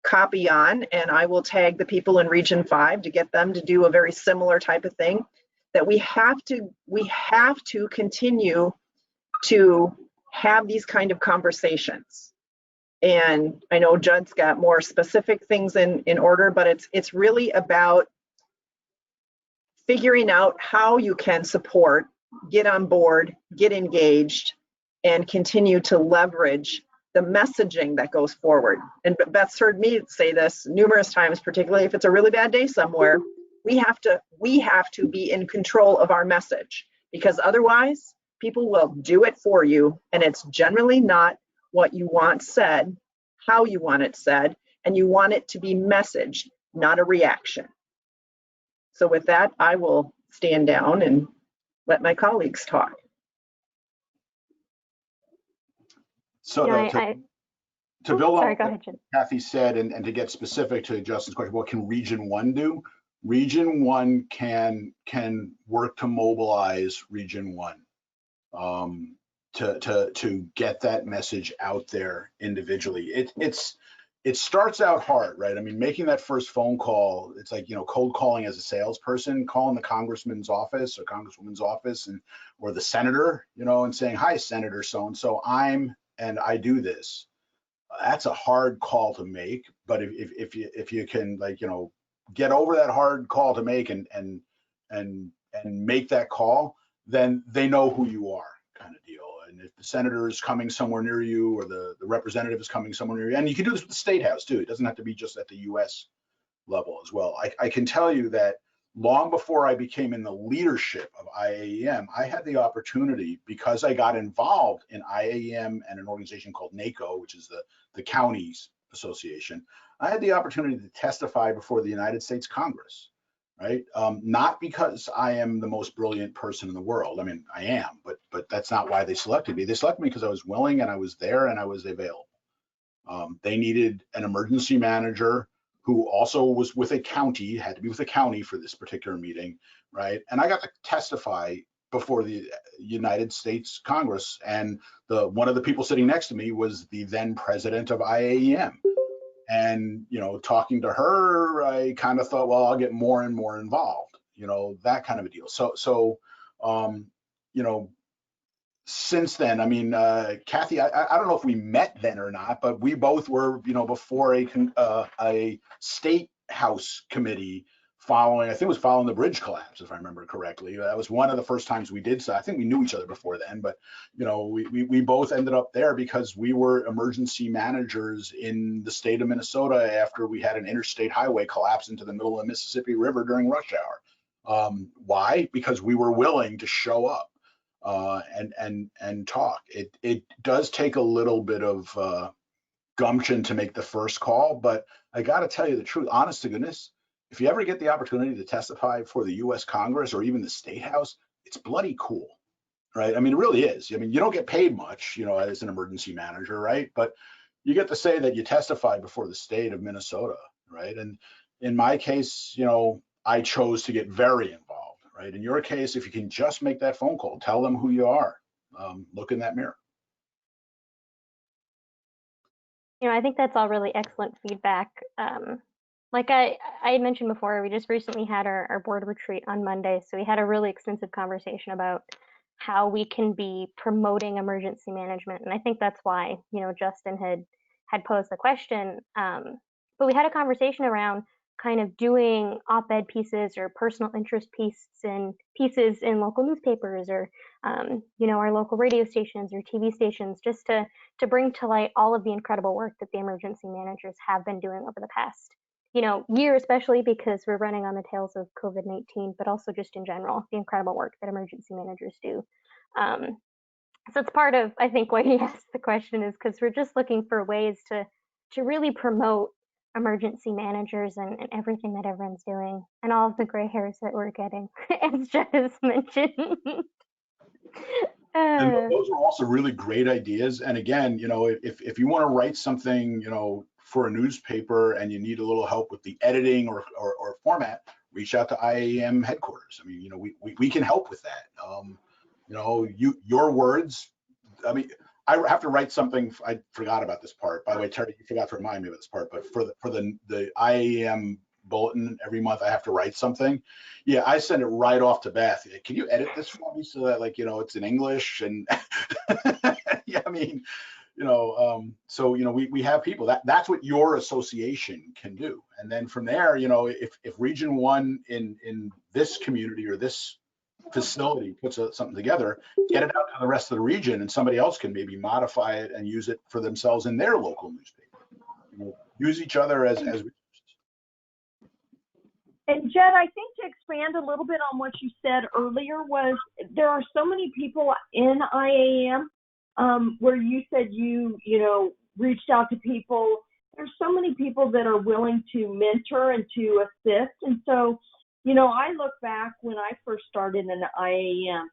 copy on, and I will tag the people in Region 5 to get them to do a very similar type of thing, that we have to continue to have these kind of conversations. And I know Judd's got more specific things in order, but it's really about figuring out how you can support, get on board, get engaged, and continue to leverage the messaging that goes forward. And Beth's heard me say this numerous times, particularly if it's a really bad day somewhere, we have to be in control of our message, because otherwise people will do it for you, and it's generally not what you want said, how you want it said, and you want it to be messaged, not a reaction. So with that, I will stand down and let my colleagues talk. So to build on what Kathy said, and to get specific to Justin's question, what can Region 1 do? Region 1 can work to mobilize Region 1 to get that message out there individually. It starts out hard, right? I mean, making that first phone call, it's like, cold calling as a salesperson, calling the congressman's office or congresswoman's office, or the senator, and saying, "Hi, Senator so-and-so, and I do this." That's a hard call to make, but if you can, get over that hard call to make and make that call, then they know who you are, kind of deal. And if the senator is coming somewhere near you, or the representative is coming somewhere near you, and you can do this with the State House too. It doesn't have to be just at the U.S. level as well. I can tell you that long before I became in the leadership of IAEM, I had the opportunity, because I got involved in IAEM and an organization called NACO, which is the counties association. I had the opportunity to testify before the United States Congress, right? Not because I am the most brilliant person in the world. I mean, I am, but that's not why they selected me. They selected me because I was willing, and I was there, and I was available. They needed an emergency manager who also was with a county, had to be with a county for this particular meeting, right? And I got to testify before the United States Congress, and one of the people sitting next to me was the then president of IAEM. And, talking to her, I kind of thought, well, I'll get more and more involved, that kind of a deal. So since then, I mean, Kathy, I don't know if we met then or not, but we both were, before a state house committee following, I think it was following the bridge collapse, if I remember correctly. That was one of the first times we did so. I think we knew each other before then, but we both ended up there because we were emergency managers in the state of Minnesota after we had an interstate highway collapse into the middle of the Mississippi River during rush hour. Why? Because we were willing to show up and talk. It does take a little bit of gumption to make the first call, but I got to tell you the truth, honest to goodness, if you ever get the opportunity to testify for the U.S. Congress or even the State House, it's bloody cool, right? I mean, it really is. I mean, you don't get paid much, as an emergency manager, right? But you get to say that you testified before the state of Minnesota, right? And in my case, I chose to get very involved, right? In your case, if you can just make that phone call, tell them who you are, look in that mirror. I think that's all really excellent feedback. like I had mentioned before, we just recently had our board retreat on Monday, so we had a really extensive conversation about how we can be promoting emergency management, and I think that's why Justin had posed the question. But we had a conversation around kind of doing op-ed pieces or personal interest pieces in local newspapers or our local radio stations or TV stations, just to bring to light all of the incredible work that the emergency managers have been doing over the past year, especially because we're running on the tails of COVID-19, but also just in general, the incredible work that emergency managers do. So it's part of, I think, why he asked the question, is because we're just looking for ways to really promote emergency managers and everything that everyone's doing and all of the gray hairs that we're getting, as Jess mentioned. And those are also really great ideas. And again, if you want to write something, for a newspaper and you need a little help with the editing or format, reach out to IAEM headquarters. I mean, we can help with that. Your words. I mean, I have to write something. I forgot about this part. By the way, Terry, you forgot to remind me of this part. But for the IAEM bulletin every month, I have to write something. Yeah, I send it right off to Beth. Can you edit this for me so that it's in English? And yeah, I mean, so we have people that's what your association can do. And then from there, if Region 1 in this community or this facility puts something together, get it out to the rest of the region, and somebody else can maybe modify it and use it for themselves in their local newspaper. Use each other as resources. And Jed, I think to expand a little bit on what you said earlier was there are so many people in IAEM where you said you reached out to people. There's so many people that are willing to mentor and to assist. And so, I look back when I first started in the IAEM,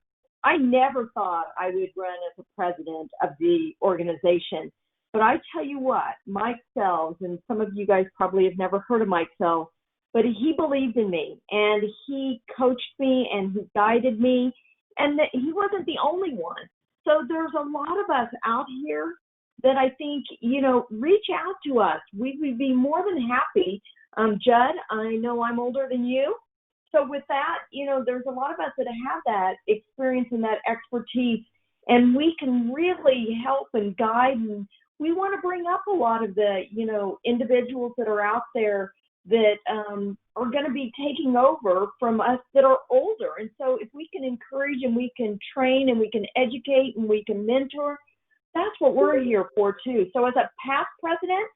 I never thought I would run as a president of the organization. But I tell you what, Mike Sells, and some of you guys probably have never heard of Mike Sells, but he believed in me and he coached me and he guided me, and that he wasn't the only one. So there's a lot of us out here that I think, reach out to us. We would be more than happy. Judd, I know I'm older than you. So with that, there's a lot of us that have that experience and that expertise, and we can really help and guide. And we want to bring up a lot of the, individuals that are out there that are going to be taking over from us that are older. And so if we can encourage and we can train and we can educate and we can mentor, that's what we're here for too. So as a past president,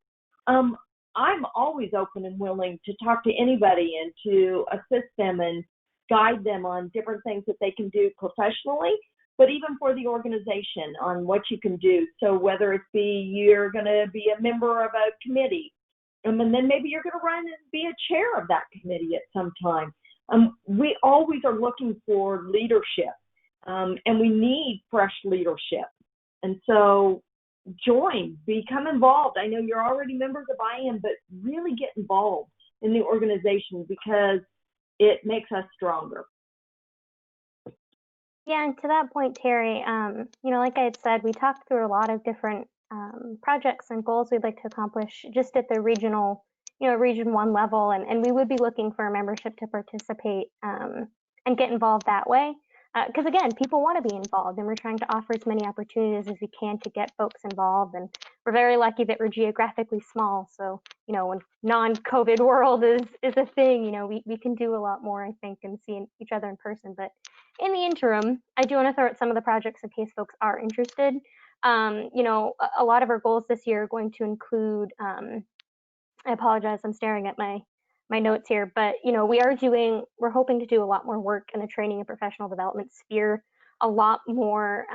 I'm always open and willing to talk to anybody and to assist them and guide them on different things that they can do professionally, but even for the organization on what you can do. So whether it be you're going to be a member of a committee, and then maybe you're going to run and be a chair of that committee at some time. We always are looking for leadership, and we need fresh leadership. And so join, become involved. I know you're already members of IAEM, but really get involved in the organization because it makes us stronger. Yeah, and to that point, Terry, like I had said, we talked through a lot of different projects and goals we'd like to accomplish just at the regional, Region 1 level, and we would be looking for a membership to participate and get involved that way. Because again, people want to be involved, and we're trying to offer as many opportunities as we can to get folks involved. And we're very lucky that we're geographically small. So, when non-COVID world is a thing, we can do a lot more, I think, and see each other in person. But in the interim, I do want to throw out some of the projects in case folks are interested. A lot of our goals this year are going to include, I apologize, I'm staring at my notes here, but we're hoping to do a lot more work in the training and professional development sphere, a lot more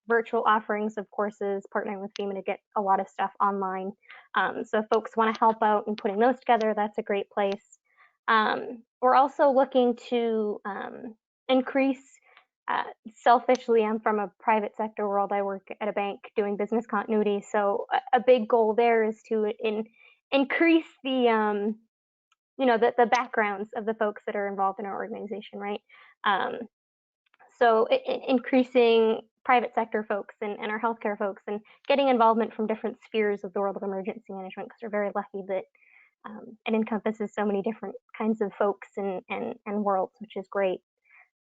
virtual offerings of courses, partnering with FEMA to get a lot of stuff online. So if folks want to help out in putting those together, that's a great place. We're also looking to increase, selfishly, I'm from a private sector world. I work at a bank doing business continuity. So a big goal there is to increase the the backgrounds of the folks that are involved in our organization, right? So increasing private sector folks and our healthcare folks and getting involvement from different spheres of the world of emergency management, because we're very lucky that It encompasses so many different kinds of folks and worlds, which is great.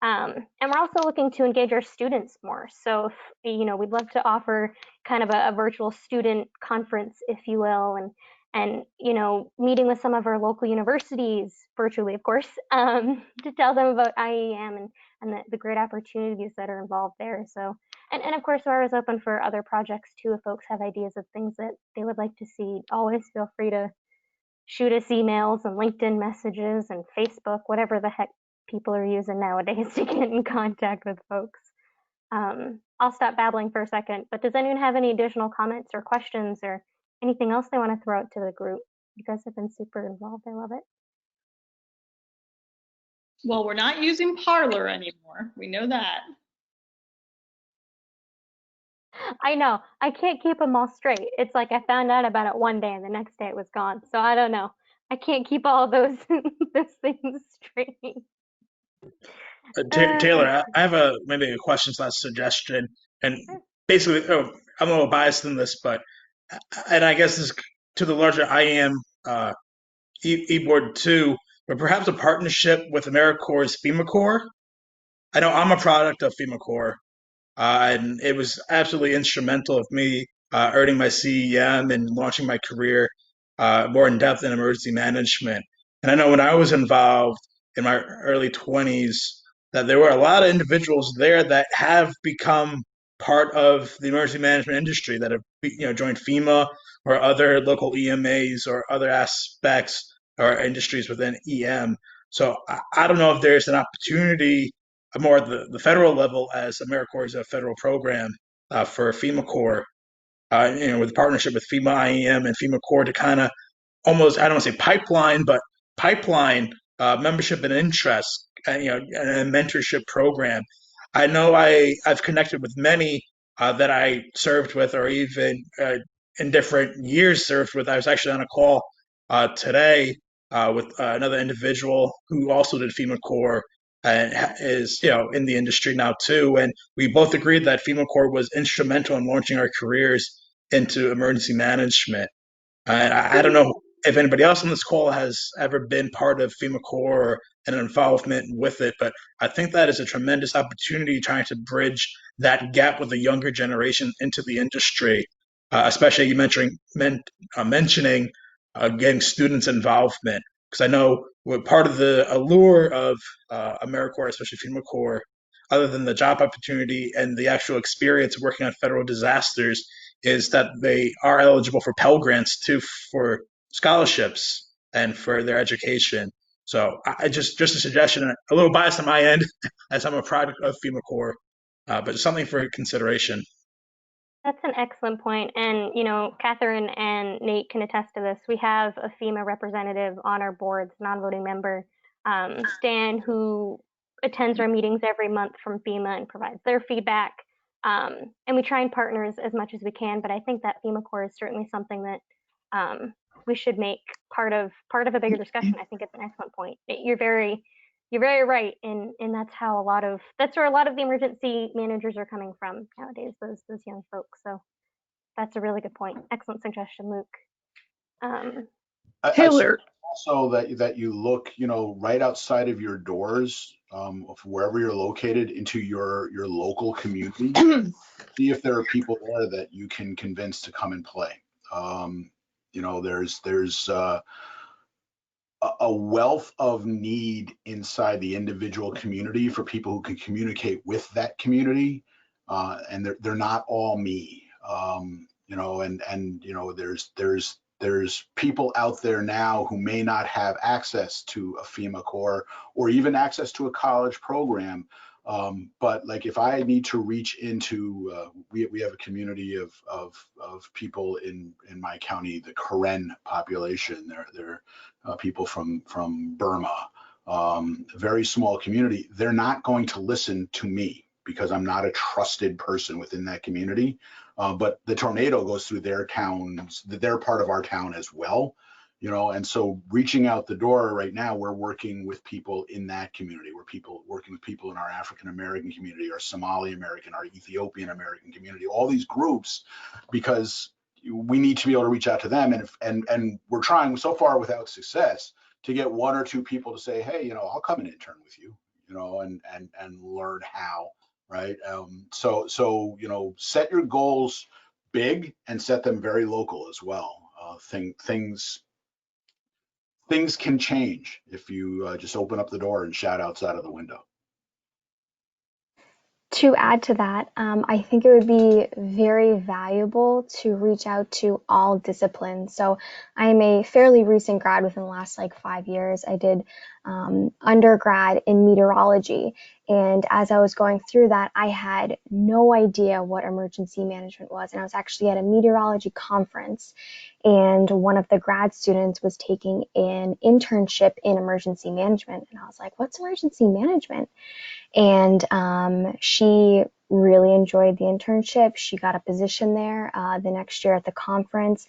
And we're also looking to engage our students more. So, we'd love to offer kind of a virtual student conference, if you will, and meeting with some of our local universities virtually, of course, to tell them about IAEM and the great opportunities that are involved there. So, and of course, we're always open for other projects too. If folks have ideas of things that they would like to see, always feel free to shoot us emails and LinkedIn messages and Facebook, whatever the heck people are using nowadays to get in contact with folks. I'll stop babbling for a second, but does anyone have any additional comments or questions or anything else they want to throw out to the group? You guys have been super involved. I love it. Well, we're not using Parlor anymore. We know that. I know. I can't keep them all straight. It's like I found out about it one day and the next day it was gone. So I don't know. I can't keep all those those things straight. Taylor, I have maybe a question / suggestion, and basically, I'm a little biased in this, but and I guess this is to the larger IAM board too, but perhaps a partnership with AmeriCorps' FEMA Corps. I know I'm a product of FEMA Corps, and it was absolutely instrumental of me earning my CEM and launching my career more in depth in emergency management. And I know when I was involved in my early 20s, that there were a lot of individuals there that have become part of the emergency management industry that have joined FEMA or other local EMAs or other aspects or industries within EM. So I don't know if there's an opportunity more at the federal level, as AmeriCorps is a federal program for FEMA Corps, with partnership with FEMA IAM and FEMA Corps to kind of almost, I don't want to say pipeline membership and interest, and a mentorship program. I know I've connected with many that I served with, or even in different years served with. I was actually on a call today with another individual who also did FEMA Corps and is in the industry now too. And we both agreed that FEMA Corps was instrumental in launching our careers into emergency management. And I don't know if anybody else on this call has ever been part of FEMA Corps or an involvement with it, but I think that is a tremendous opportunity trying to bridge that gap with the younger generation into the industry, especially you mentioning getting students' involvement. Because I know part of the allure of AmeriCorps, especially FEMA Corps, other than the job opportunity and the actual experience working on federal disasters, is that they are eligible for Pell Grants too, for scholarships and for their education. So I just a suggestion, a little biased on my end as I'm a product of FEMA Corps, but something for consideration. That's an excellent point. And, Catherine and Nate can attest to this. We have a FEMA representative on our boards, non-voting member, Stan, who attends our meetings every month from FEMA and provides their feedback. And we try and partner as much as we can, but I think that FEMA Corps is certainly something that we should make part of a bigger discussion. I think it's an excellent point. You're very right, and that's where a lot of the emergency managers are coming from nowadays, those young folks. So that's a really good point. Excellent suggestion, Luke. Taylor, also that you look, right outside of your doors, of wherever you're located, into your local community. See if there are people there that you can convince to come and play. There's a wealth of need inside the individual community for people who can communicate with that community, and they're not all me. There's people out there now who may not have access to a FEMA Corps or even access to a college program. But like if I need to reach into, we have a community of people in my county, the Karen population. They're people from Burma, a very small community. They're not going to listen to me because I'm not a trusted person within that community. But the tornado goes through their towns, they're part of our town as well, and so reaching out the door right now, we're working with people in that community. We're working with people in our African American community, our Somali American, our Ethiopian American community, all these groups, because we need to be able to reach out to them, and we're trying so far without success to get 1 or 2 people to say, hey, I'll come and intern with you, and learn how, right? So set your goals big and set them very local as well. Things can change if you just open up the door and shout outside of the window. To add to that, I think it would be very valuable to reach out to all disciplines. So I am a fairly recent grad within the last 5 years. I did undergrad in meteorology. And as I was going through that, I had no idea what emergency management was. And I was actually at a meteorology conference, and one of the grad students was taking an internship in emergency management. And I was like, what's emergency management? And she really enjoyed the internship. She got a position there the next year at the conference.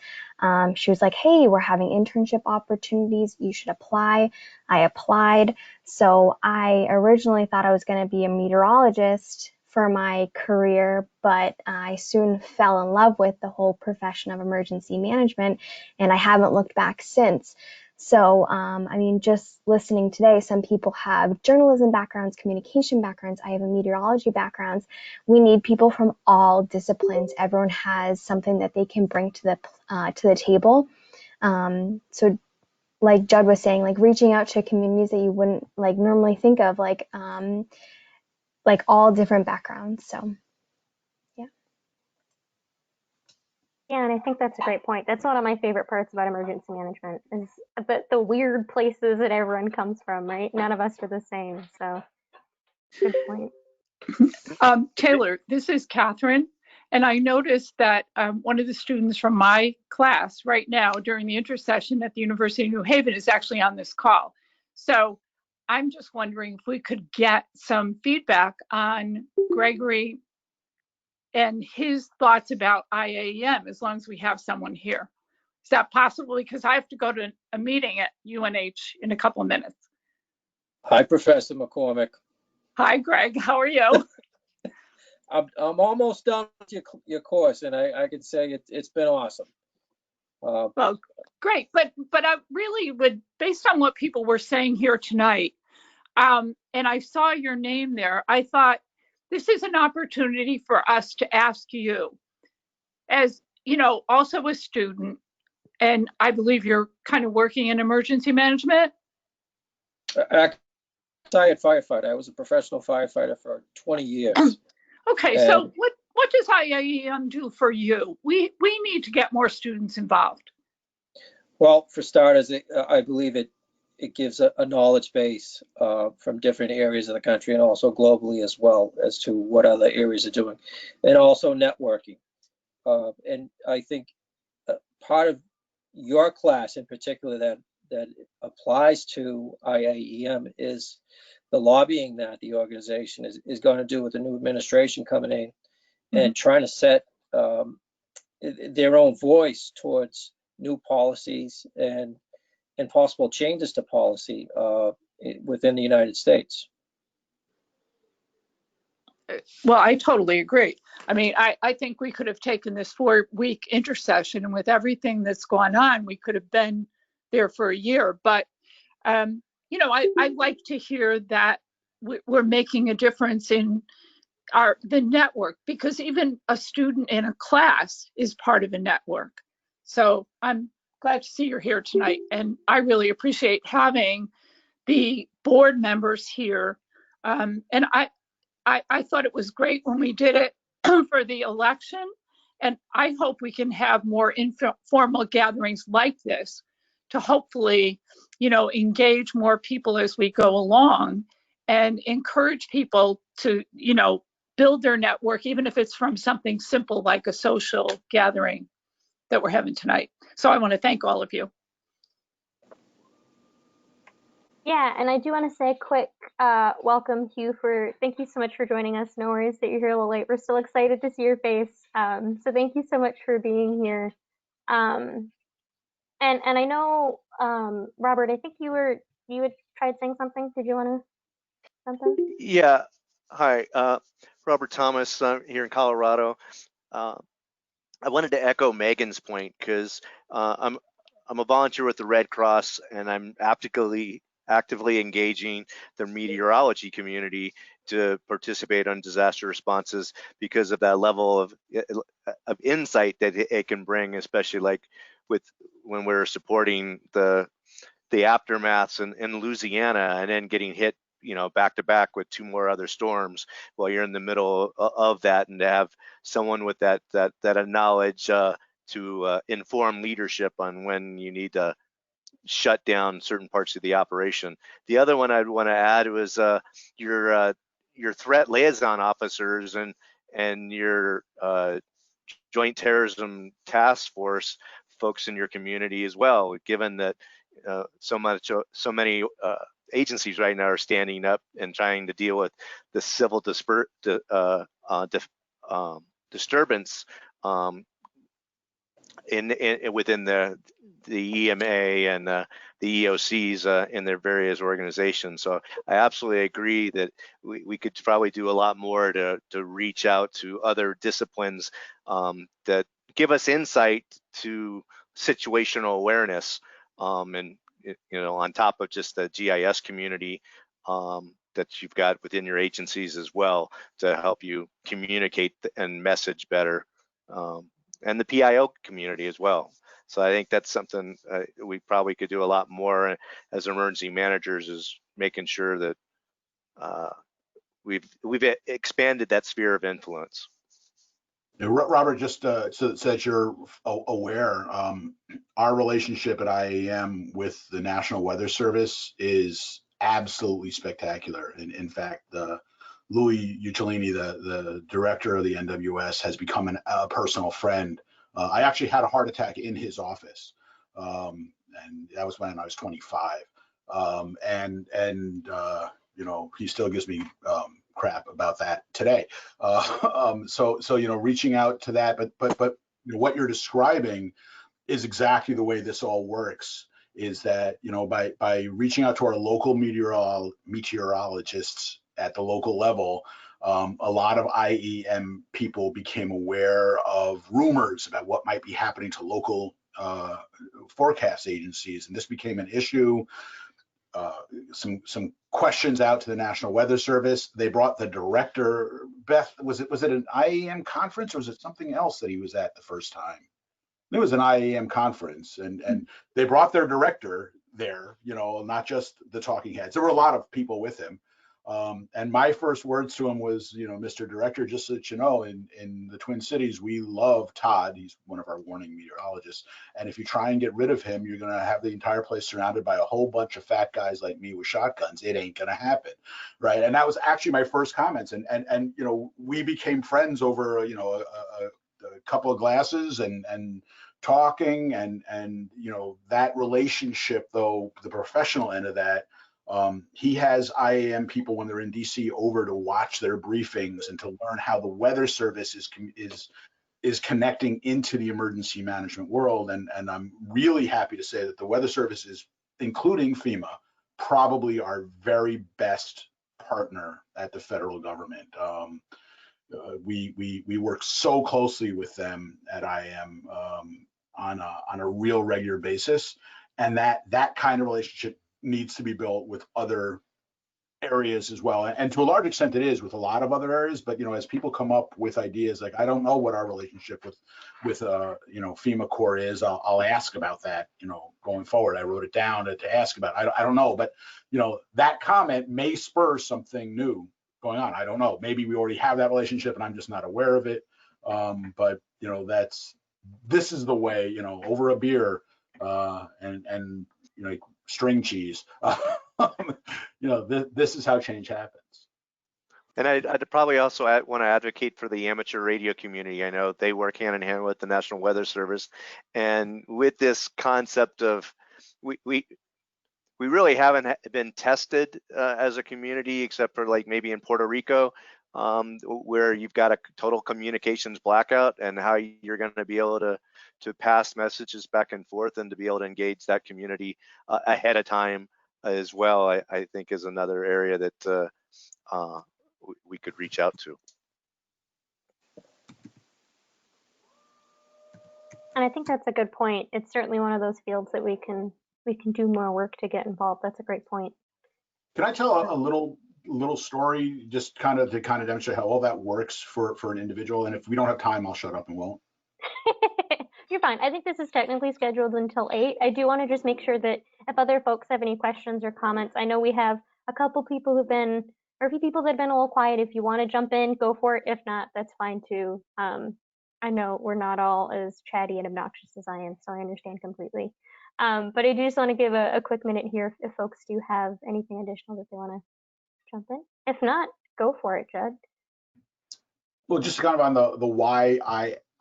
She was like, hey, we're having internship opportunities. You should apply. I applied. So I originally thought I was going to be a meteorologist for my career, but I soon fell in love with the whole profession of emergency management, and I haven't looked back since. So, just listening today, some people have journalism backgrounds, communication backgrounds. I have a meteorology background. We need people from all disciplines. Everyone has something that they can bring to the table. So, like Judd was saying, reaching out to communities that you wouldn't normally think of, all different backgrounds. So, yeah. Yeah, and I think that's a great point. That's one of my favorite parts about emergency management is the weird places that everyone comes from, right? None of us are the same, so good point. Taylor, this is Catherine, and I noticed that one of the students from my class right now during the intersession at the University of New Haven is actually on this call. So I'm just wondering if we could get some feedback on Gregory and his thoughts about IAEM, as long as we have someone here. Is that possible? Because I have to go to a meeting at UNH in a couple of minutes. Hi, Professor McCormick. Hi, Greg. How are you? I'm almost done with your course, and I can say it's been awesome. Well, great. But I really would, based on what people were saying here tonight, and I saw your name there, I thought this is an opportunity for us to ask you, as also a student, and I believe you're kind of working in emergency management. Retired firefighter. I was a professional firefighter for 20 years. Okay, so what does IAEM do for you? We need to get more students involved. Well, for starters, I believe it gives a knowledge base from different areas of the country and also globally as well as to what other areas are doing, and also networking. And I think part of your class in particular that applies to IAEM is the lobbying that the organization is going to do with the new administration coming in, and trying to set their own voice towards new policies and possible changes to policy within the United States. Well, I totally agree. I mean, I think we could have taken this 4-week intercession, and with everything that's gone on, we could have been there for a year. But, I like to hear that we're making a difference in the network, because even a student in a class is part of a network. So I'm glad to see you're here tonight, and I really appreciate having the board members here. And I thought it was great when we did it for the election, and I hope we can have more informal gatherings like this to hopefully, engage more people as we go along and encourage people to, build their network, even if it's from something simple like a social gathering that we're having tonight. So I want to thank all of you. Yeah, and I do want to say a quick welcome, Hugh, thank you so much for joining us. No worries that you're here a little late. We're still excited to see your face. So thank you so much for being here. And I know, Robert, I think you had tried saying something. Did you want to something? Yeah. Hi, Robert Thomas. I'm here in Colorado. I wanted to echo Megan's point because I'm a volunteer with the Red Cross, and I'm actively engaging the meteorology community to participate on disaster responses because of that level of insight that it can bring, especially like with when we're supporting the aftermaths in Louisiana and then getting hit, back to back with two more other storms while you're in the middle of that, and to have someone with that knowledge to inform leadership on when you need to shut down certain parts of the operation. The other one I'd want to add was your threat liaison officers and your joint terrorism task force folks in your community as well, given that so many agencies right now are standing up and trying to deal with the civil disturbance within the EMA and the EOCs in their various organizations. So I absolutely agree that we could probably do a lot more to reach out to other disciplines that give us insight to situational awareness, and on top of just the GIS community that you've got within your agencies as well, to help you communicate and message better, and the PIO community as well. So I think that's something we probably could do a lot more as emergency managers, is making sure that we've expanded that sphere of influence. Robert, just so that you're aware, our relationship at IAEM with the National Weather Service is absolutely spectacular. In fact, Louis Uccellini, the director of the NWS, has become a personal friend. I actually had a heart attack in his office, and that was when I was 25. He still gives me crap about that today. So reaching out to that, but what you're describing is exactly the way this all works. Is that by reaching out to our local meteorologists at the local level, a lot of IEM people became aware of rumors about what might be happening to local forecast agencies, and this became an issue. Some questions out to the National Weather Service. They brought the director. Beth, was it an IAEM conference, or was it something else that he was at the first time? It was an IAEM conference, and they brought their director there, not just the talking heads. There were a lot of people with him. And my first words to him was, Mr. Director, just so that you know, in the Twin Cities, we love Todd. He's one of our warning meteorologists. And if you try and get rid of him, you're going to have the entire place surrounded by a whole bunch of fat guys like me with shotguns. It ain't going to happen. Right. And that was actually my first comments. And we became friends over, a couple of glasses and talking and that relationship, though, the professional end of that. He has IAM people when they're in DC over to watch their briefings and to learn how the weather service is connecting into the emergency management world. And I'm really happy to say that the weather service is, including FEMA, probably our very best partner at the federal government. We work so closely with them at IAM on a real regular basis, and that kind of relationship needs to be built with other areas as well, and to a large extent it is with a lot of other areas. But as people come up with ideas, like, I don't know what our relationship with FEMA Corps is, I'll ask about that going forward. I wrote it down to ask about. I don't know, but that comment may spur something new going on. I don't know, maybe we already have that relationship and I'm just not aware of it. But this is the way, over a beer and string cheese. This is how change happens. And I'd probably also want to advocate for the amateur radio community. I know they work hand in hand with the National Weather Service, and with this concept of we really haven't been tested as a community, except for like maybe in Puerto Rico, where you've got a total communications blackout, and how you're going to be able to pass messages back and forth and to be able to engage that community ahead of time as well, I think is another area that we could reach out to. And I think that's a good point. It's certainly one of those fields that we can do more work to get involved. That's a great point. Can I tell a little story just kind of to demonstrate how all that works for an individual? And if we don't have time, I'll shut up and won't. You're fine. I think this is technically scheduled until 8. I do want to just make sure that if other folks have any questions or comments, I know we have a couple people who've been, or a few people that have been a little quiet. If you want to jump in, go for it. If not, that's fine too. I know we're not all as chatty and obnoxious as I am, so I understand completely. But I do just want to give a quick minute here if folks do have anything additional that they want to jump in. If not, go for it, Judd. Well, just kind of on the why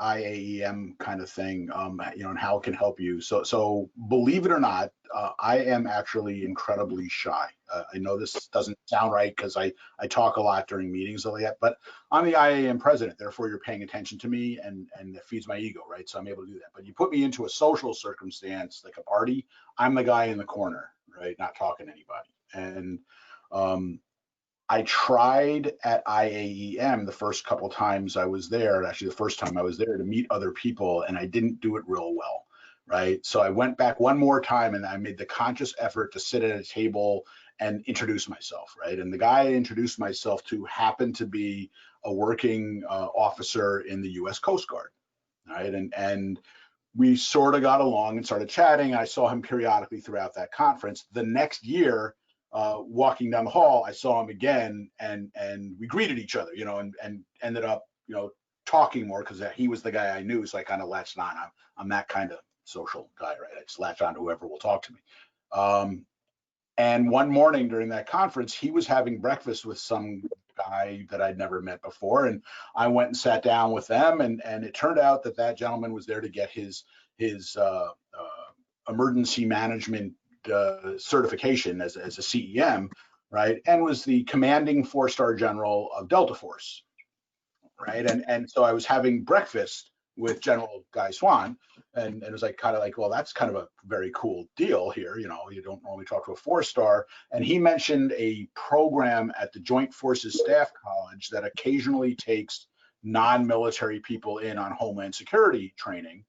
IAEM kind of thing, and how it can help you. So believe it or not, I am actually incredibly shy. I know this doesn't sound right because I talk a lot during meetings like that, but I'm the IAEM president, therefore you're paying attention to me, and it feeds my ego, right? So I'm able to do that. But you put me into a social circumstance like a party, I'm the guy in the corner, right? Not talking to anybody. And I tried at IAEM the first couple times I was there, actually the first time I was there, to meet other people, and I didn't do it real well, right? So I went back one more time and I made the conscious effort to sit at a table and introduce myself, right? And the guy I introduced myself to happened to be a working officer in the US Coast Guard, right? And we sort of got along and started chatting. I saw him periodically throughout that conference. The next year, walking down the hall, I saw him again, and we greeted each other, and ended up, talking more because he was the guy I knew. So I kind of latched on. I'm that kind of social guy, right? I just latch on to whoever will talk to me. And one morning during that conference, he was having breakfast with some guy that I'd never met before, and I went and sat down with them, and it turned out that gentleman was there to get his emergency management certification as a CEM, right? And was the commanding 4-star general of Delta Force, right? And so I was having breakfast with General Guy Swan, and it was kind of like, well, that's kind of a very cool deal here. You don't normally talk to a 4-star. And he mentioned a program at the Joint Forces Staff College that occasionally takes non-military people in on Homeland Security training,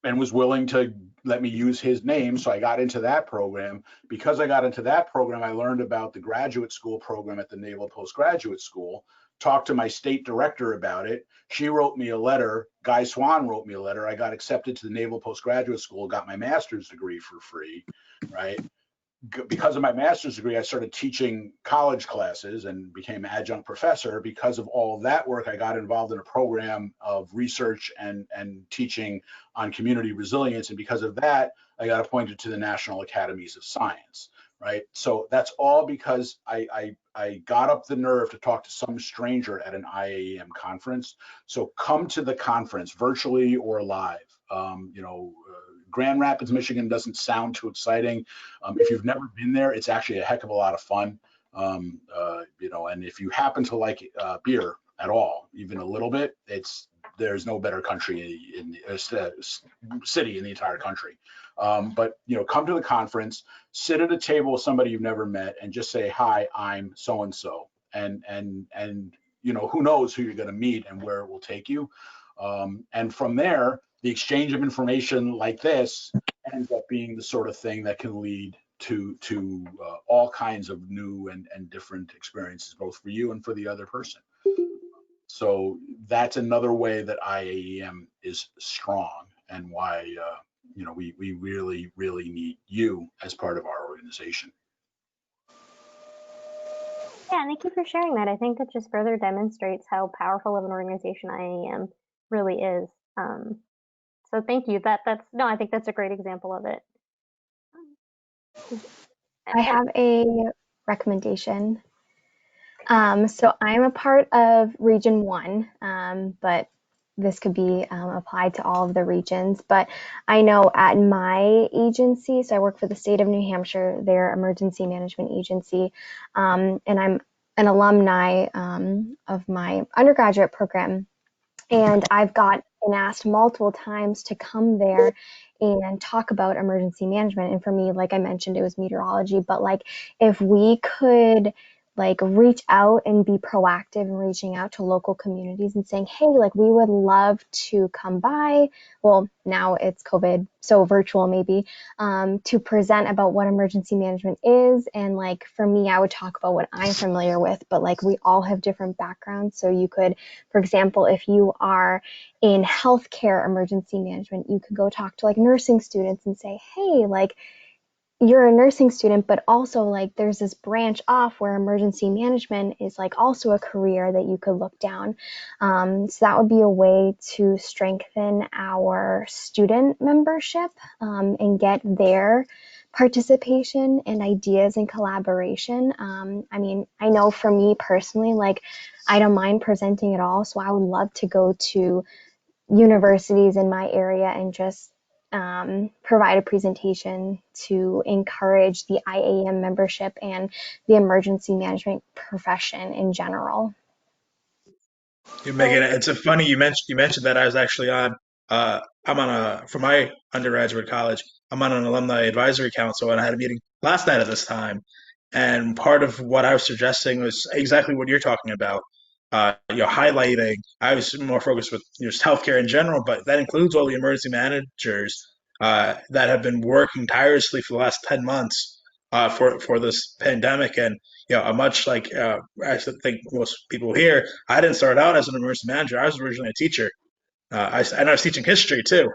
and was willing to let me use his name. So I got into that program. Because I got into that program, I learned about the graduate school program at the Naval Postgraduate School, talked to my state director about it. She wrote me a letter. Guy Swan wrote me a letter. I got accepted to the Naval Postgraduate School, got my master's degree for free, right? Because of my master's degree, I started teaching college classes and became an adjunct professor. Because of all of that work, I got involved in a program of research and teaching on community resilience. And because of that, I got appointed to the National Academies of Science, right? So that's all because I got up the nerve to talk to some stranger at an IAEM conference. So come to the conference, virtually or live. Grand Rapids, Michigan doesn't sound too exciting. If you've never been there, it's actually a heck of a lot of fun. And if you happen to like beer at all, even a little bit, there's no better country city in the entire country. But come to the conference, sit at a table with somebody you've never met, and just say, "Hi, I'm so and so," and who knows who you're going to meet and where it will take you. And from there, the exchange of information like this ends up being the sort of thing that can lead to all kinds of new and different experiences, both for you and for the other person. So that's another way that IAEM is strong, and why we really, really need you as part of our organization. Yeah, thank you for sharing that. I think that just further demonstrates how powerful of an organization IAEM really is. So thank you. I think that's a great example of it. I have a recommendation. So I'm a part of Region 1, but this could be applied to all of the regions. But I know at my agency, so I work for the state of New Hampshire, their emergency management agency, and I'm an alumni of my undergraduate program. And I've been asked multiple times to come there and talk about emergency management. And for me, like I mentioned, it was meteorology. But if we could like reach out and be proactive in reaching out to local communities and saying, hey, like we would love to come by. Well, now it's COVID, so virtual maybe, to present about what emergency management is. And like for me, I would talk about what I'm familiar with, but like we all have different backgrounds. So you could, for example, if you are in healthcare emergency management, you could go talk to like nursing students and say, hey, like you're a nursing student, but also like there's this branch off where emergency management is like also a career that you could look down. So that would be a way to strengthen our student membership and get their participation and ideas and collaboration. I mean, I know for me personally, like I don't mind presenting at all. So I would love to go to universities in my area and just provide a presentation to encourage the IAEM membership and the emergency management profession in general. Megan, it's a funny you mentioned that. I was actually on I'm on for my undergraduate college, I'm on an alumni advisory council, and I had a meeting last night at this time. And part of what I was suggesting was exactly what you're talking about. Highlighting. I was more focused with just healthcare in general, but that includes all the emergency managers that have been working tirelessly for the last 10 months for this pandemic. And much like I think most people here, I didn't start out as an emergency manager. I was originally a teacher. And I was teaching history too,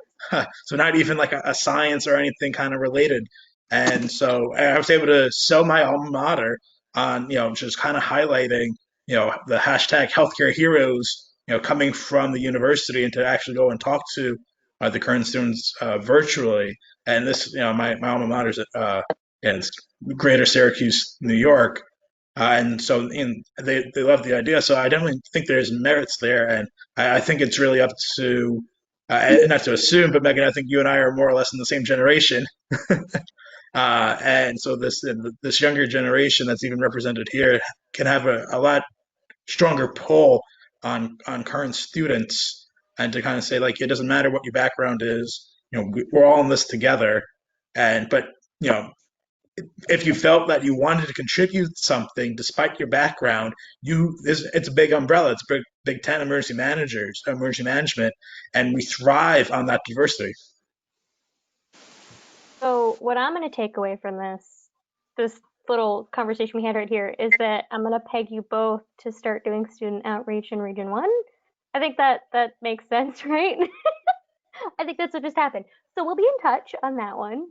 so not even like a science or anything kind of related. And so I was able to sell my alma mater on, just kind of highlighting, the hashtag healthcare heroes, coming from the university, and to actually go and talk to the current students virtually. And this, my alma mater is in Greater Syracuse, New York. And so they love the idea. So I definitely think there's merits there. And I think it's really up to, not to assume, but Megan, I think you and I are more or less in the same generation. And so this younger generation that's even represented here can have a lot stronger pull on current students, and to kind of say, like, it doesn't matter what your background is, we're all in this together. But if you felt that you wanted to contribute something despite your background, it's a big umbrella. It's big 10 emergency management, and we thrive on that diversity. So what I'm going to take away from this little conversation we had right here, is that I'm going to peg you both to start doing student outreach in Region 1. I think that makes sense, right? I think that's what just happened. So we'll be in touch on that one.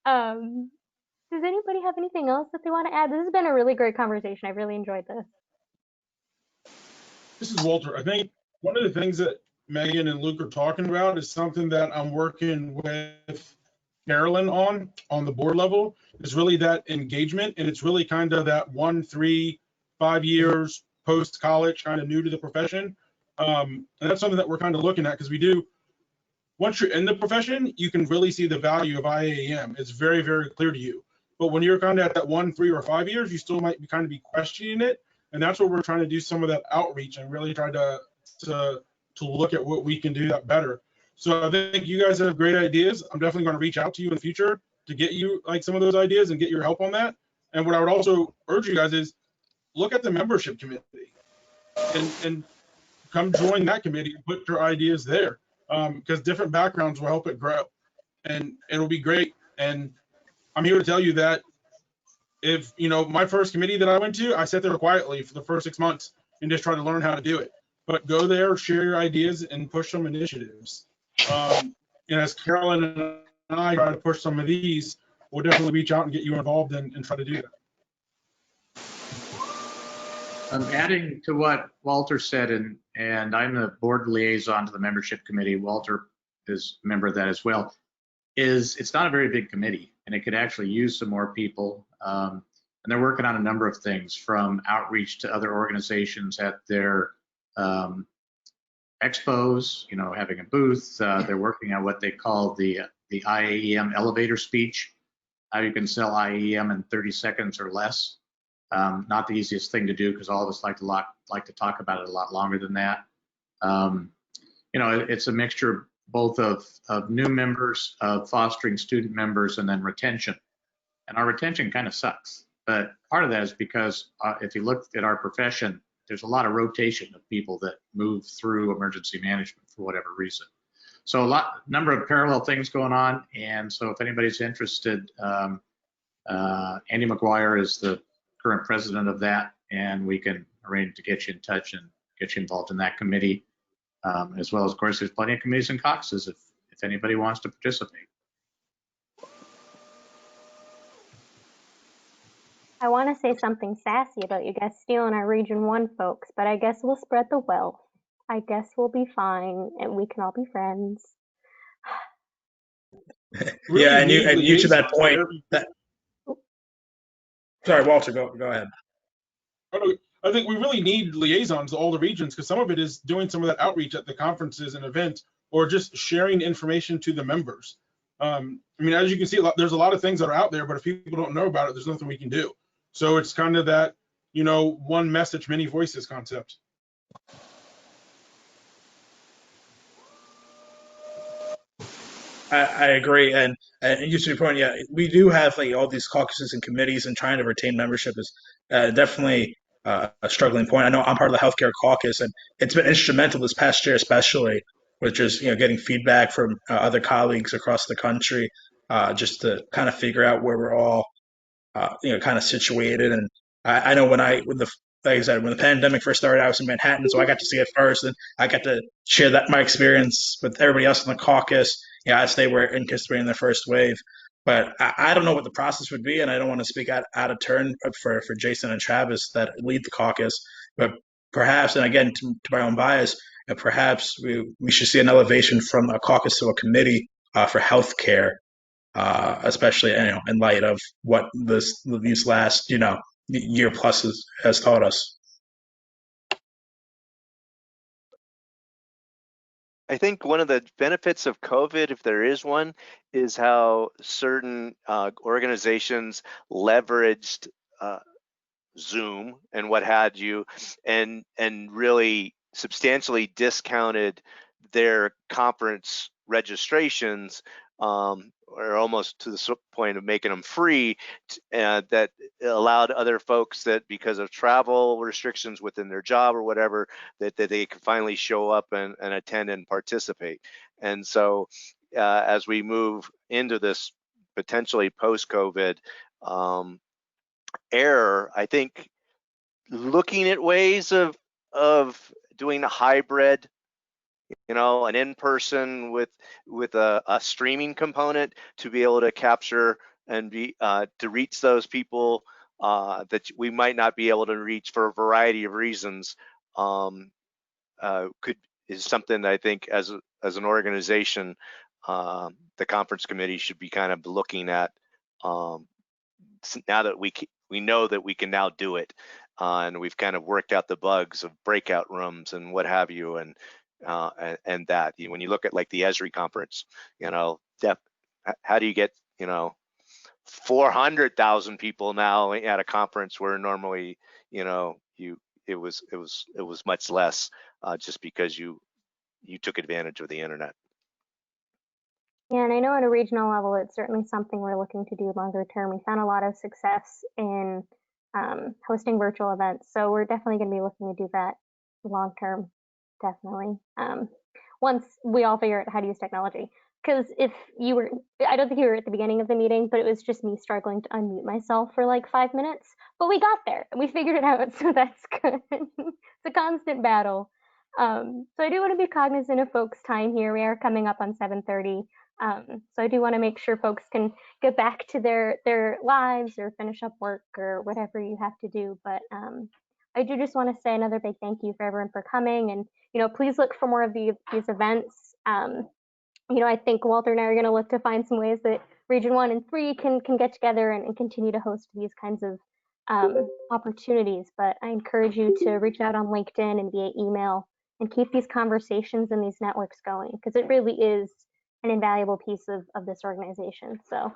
Does anybody have anything else that they want to add? This has been a really great conversation. I really enjoyed this. This is Walter. I think one of the things that Megan and Luke are talking about is something that I'm working with Carolyn on the board level, is really that engagement. And it's really kind of that 1, 3, 5 years post-college, kind of new to the profession. And that's something that we're kind of looking at, because once you're in the profession, you can really see the value of IAEM. It's very, very clear to you. But when you're kind of at that 1, 3, or 5 years, you still might be questioning it. And that's where we're trying to do some of that outreach and really try to look at what we can do that better. So I think you guys have great ideas. I'm definitely going to reach out to you in the future to get you like some of those ideas and get your help on that. And what I would also urge you guys is look at the membership committee and come join that committee and put your ideas there, because different backgrounds will help it grow, and it'll be great. And I'm here to tell you that if, my first committee that I went to, I sat there quietly for the first 6 months and just tried to learn how to do it. But go there, share your ideas, and push some initiatives. And as Carolyn and I try to push some of these, we'll definitely reach out and get you involved and try to do that. Adding to what Walter said, and I'm the board liaison to the membership committee. Walter is a member of that as well. It's not a very big committee, and it could actually use some more people. And they're working on a number of things, from outreach to other organizations at their expos, having a booth. They're working on what they call the IAEM elevator speech, how you can sell IAEM in 30 seconds or less. Not the easiest thing to do, because all of us like to talk about it a lot longer than that. It's a mixture both of new members, of fostering student members, and then retention. And our retention kind of sucks. But part of that is because if you look at our profession, there's a lot of rotation of people that move through emergency management for whatever reason. So number of parallel things going on. And so if anybody's interested, Andy McGuire is the current president of that, and we can arrange to get you in touch and get you involved in that committee. As well as, of course, there's plenty of committees and caucuses if anybody wants to participate. I want to say something sassy about you guys stealing our Region 1 folks, but I guess we'll spread the wealth. I guess we'll be fine, and we can all be friends. Really Yeah, and need you to that liaisons point. Sorry, Walter, go ahead. I think we really need liaisons to all the regions, because some of it is doing some of that outreach at the conferences and events, or just sharing information to the members. I mean, as you can see, there's a lot of things that are out there, but if people don't know about it, there's nothing we can do. So it's kind of that, one message, many voices concept. I agree, and you to your point, yeah, we do have like all these caucuses and committees, and trying to retain membership is definitely a struggling point. I know I'm part of the healthcare caucus, and it's been instrumental this past year, especially with just getting feedback from other colleagues across the country, just to kind of figure out where we're all kind of situated. And I know like I said, when the pandemic first started, I was in Manhattan, so I got to see it first, and I got to share my experience with everybody else in the caucus. As they were anticipating the first wave. But I don't know what the process would be, and I don't want to speak out of turn for Jason and Travis that lead the caucus. But perhaps, and again, to my own bias, perhaps we should see an elevation from a caucus to a committee for healthcare, especially in light of what these last year plus has taught us. I think one of the benefits of COVID, if there is one, is how certain organizations leveraged Zoom and what had you, and really substantially discounted their conference registrations, or almost to the point of making them free, that allowed other folks that, because of travel restrictions within their job or whatever, that they could finally show up and attend and participate. And so as we move into this potentially post-COVID era, I think looking at ways of doing a hybrid, an in-person with a streaming component to be able to capture and to reach those people that we might not be able to reach for a variety of reasons, is something that I think as an organization, the conference committee should be kind of looking at, now that we know that we can now do it, and we've kind of worked out the bugs of breakout rooms and what have you, and that when you look at like the ESRI conference, how do you get 400,000 people now at a conference where normally it was much less, just because you took advantage of the internet. Yeah, and I know at a regional level, it's certainly something we're looking to do longer term. We found a lot of success in hosting virtual events, so we're definitely going to be looking to do that long term, definitely. Once we all figure out how to use technology. Because I don't think you were at the beginning of the meeting, but it was just me struggling to unmute myself for like 5 minutes. But we got there and we figured it out, so that's good. It's a constant battle. So I do want to be cognizant of folks' time here. We are coming up on 7:30. So I do want to make sure folks can get back to their lives or finish up work or whatever you have to do. But I do just want to say another big thank you for everyone for coming. And, please look for more of these events. I think Walter and I are going to look to find some ways that Region 1 and 3 can get together and continue to host these kinds of opportunities. But I encourage you to reach out on LinkedIn and via email and keep these conversations and these networks going, because it really is an invaluable piece of this organization. So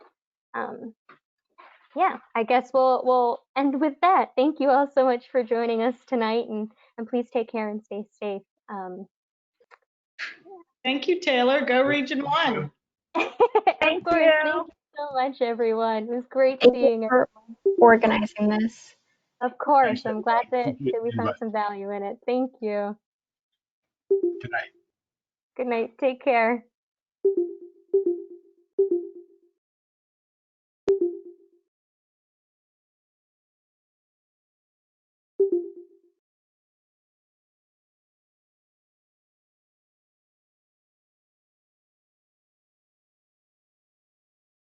yeah, I guess we'll end with that. Thank you all so much for joining us tonight, and please take care and stay safe. Thank you, Taylor. Go Region 1. Of course. Thank you so much, everyone. It was great seeing everyone. organizing this. Of course, Thanks, I'm glad that, Appreciate that we the found invite. some value in it. Thank you. Good night. Good night. Take care.